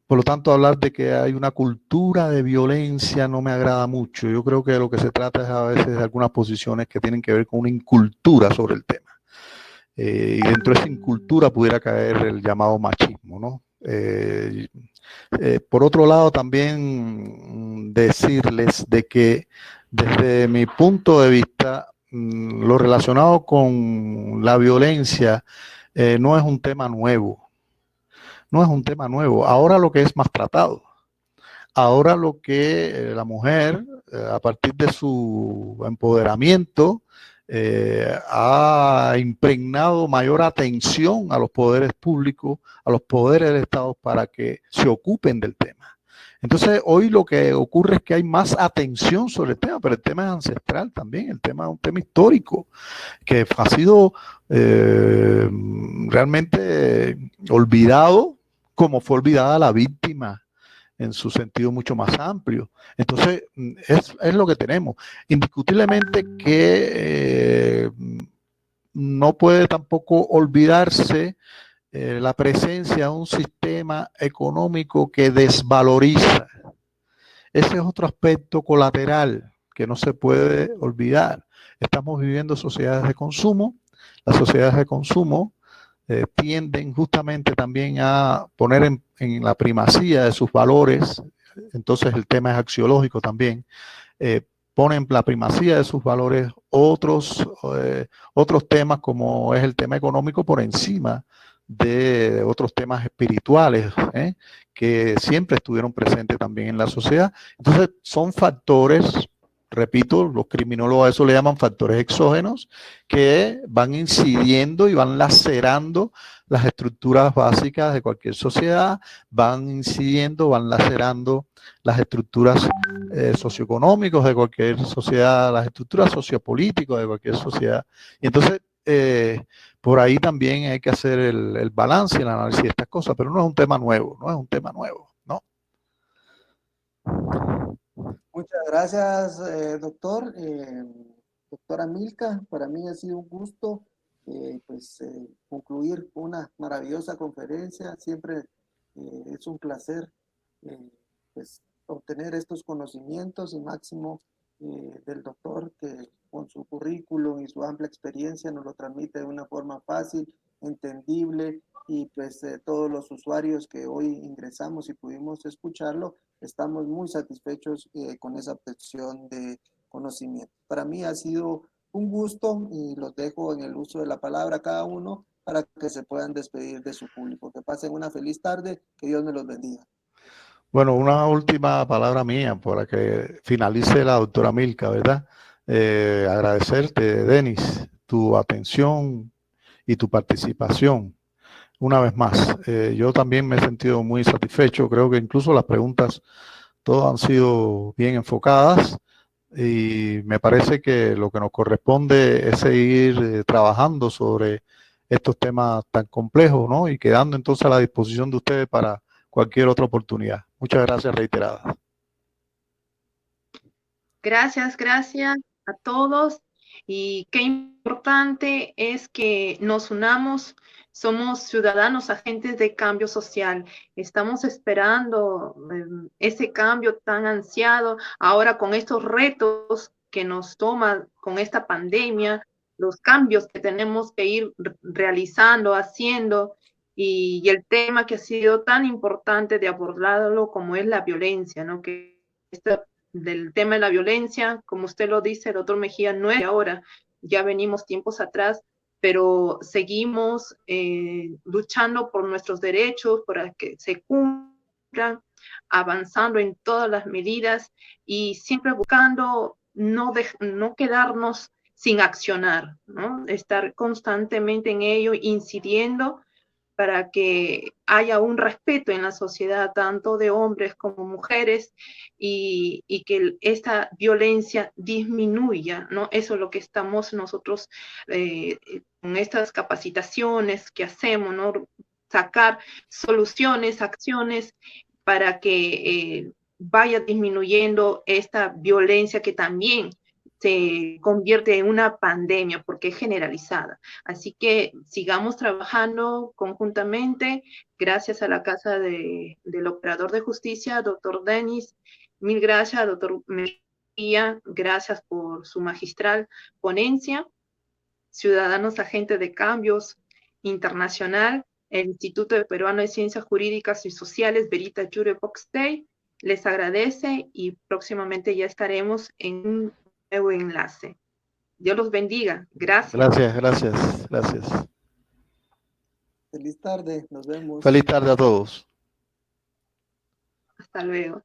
Por lo tanto, hablar de que hay una cultura de violencia no me agrada mucho. Yo creo que lo que se trata es a veces de algunas posiciones que tienen que ver con una incultura sobre el tema. Y dentro de esa incultura pudiera caer el llamado machismo, ¿no? Por otro lado, también decirles de que desde mi punto de vista, lo relacionado con la violencia no es un tema nuevo. No es un tema nuevo. Ahora lo que es más tratado. Ahora lo que la mujer, a partir de su empoderamiento, ha impregnado mayor atención a los poderes públicos, a los poderes del Estado para que se ocupen del tema. Entonces, hoy lo que ocurre es que hay más atención sobre el tema, pero el tema es ancestral también, el tema es un tema histórico, que ha sido realmente olvidado, como fue olvidada la víctima en su sentido mucho más amplio. Entonces, es lo que tenemos. Indiscutiblemente que no puede tampoco olvidarse la presencia de un sistema económico que desvaloriza. Ese es otro aspecto colateral que no se puede olvidar. Estamos viviendo sociedades de consumo. Las sociedades de consumo tienden justamente también a poner en la primacía de sus valores. Entonces el tema es axiológico también. Ponen la primacía de sus valores otros temas, como es el tema económico, por encima de otros temas espirituales que siempre estuvieron presentes también en la sociedad. Entonces son factores, repito, los criminólogos a eso le llaman factores exógenos, que van incidiendo y van lacerando las estructuras básicas de cualquier sociedad, van incidiendo, van lacerando las estructuras socioeconómicas de cualquier sociedad, las estructuras sociopolíticas de cualquier sociedad. Y entonces, por ahí también hay que hacer el balance y el análisis de estas cosas, pero no es un tema nuevo, no es un tema nuevo, ¿no? Muchas gracias, doctor. Doctora Milka, para mí ha sido un gusto concluir una maravillosa conferencia. Siempre es un placer obtener estos conocimientos y máximo del doctor, que con su currículum y su amplia experiencia nos lo transmite de una forma fácil, entendible, y todos los usuarios que hoy ingresamos y pudimos escucharlo, estamos muy satisfechos con esa obtención de conocimiento. Para mí ha sido un gusto y los dejo en el uso de la palabra cada uno para que se puedan despedir de su público. Que pasen una feliz tarde, que Dios me los bendiga. Bueno, una última palabra mía para que finalice la doctora Milka, ¿verdad? Agradecerte, Denis, tu atención y tu participación. Una vez más, yo también me he sentido muy satisfecho. Creo que incluso las preguntas todas han sido bien enfocadas y me parece que lo que nos corresponde es seguir trabajando sobre estos temas tan complejos, ¿no? Y quedando entonces a la disposición de ustedes para cualquier otra oportunidad. Muchas gracias reiteradas. Gracias a todos. Y qué importante es que nos unamos. Somos ciudadanos, agentes de cambio social. Estamos esperando ese cambio tan ansiado ahora con estos retos que nos toma con esta pandemia, los cambios que tenemos que ir realizando, haciendo, y el tema que ha sido tan importante de abordarlo como es la violencia, ¿no? Que del tema de la violencia, como usted lo dice, doctor Mejía, no es de ahora, ya venimos tiempos atrás, pero seguimos luchando por nuestros derechos, para que se cumplan, avanzando en todas las medidas y siempre buscando no quedarnos sin accionar, ¿no? Estar constantemente en ello, incidiendo para que haya un respeto en la sociedad, tanto de hombres como mujeres, y que esta violencia disminuya, ¿no? Eso es lo que estamos nosotros con estas capacitaciones que hacemos, ¿no? Sacar soluciones, acciones para que vaya disminuyendo esta violencia que también se convierte en una pandemia porque es generalizada. Así que sigamos trabajando conjuntamente. Gracias a la Casa del Operador de Justicia, doctor Denis. Mil gracias, doctor Mejía. Gracias por su magistral ponencia. Ciudadanos Agentes de Cambios Internacional. el Instituto Peruano de Ciencias Jurídicas y Sociales, Verita Jure Boxtey, les agradece y próximamente ya estaremos en un nuevo enlace. Dios los bendiga. Gracias. Gracias. Feliz tarde, nos vemos. Feliz tarde a todos. Hasta luego.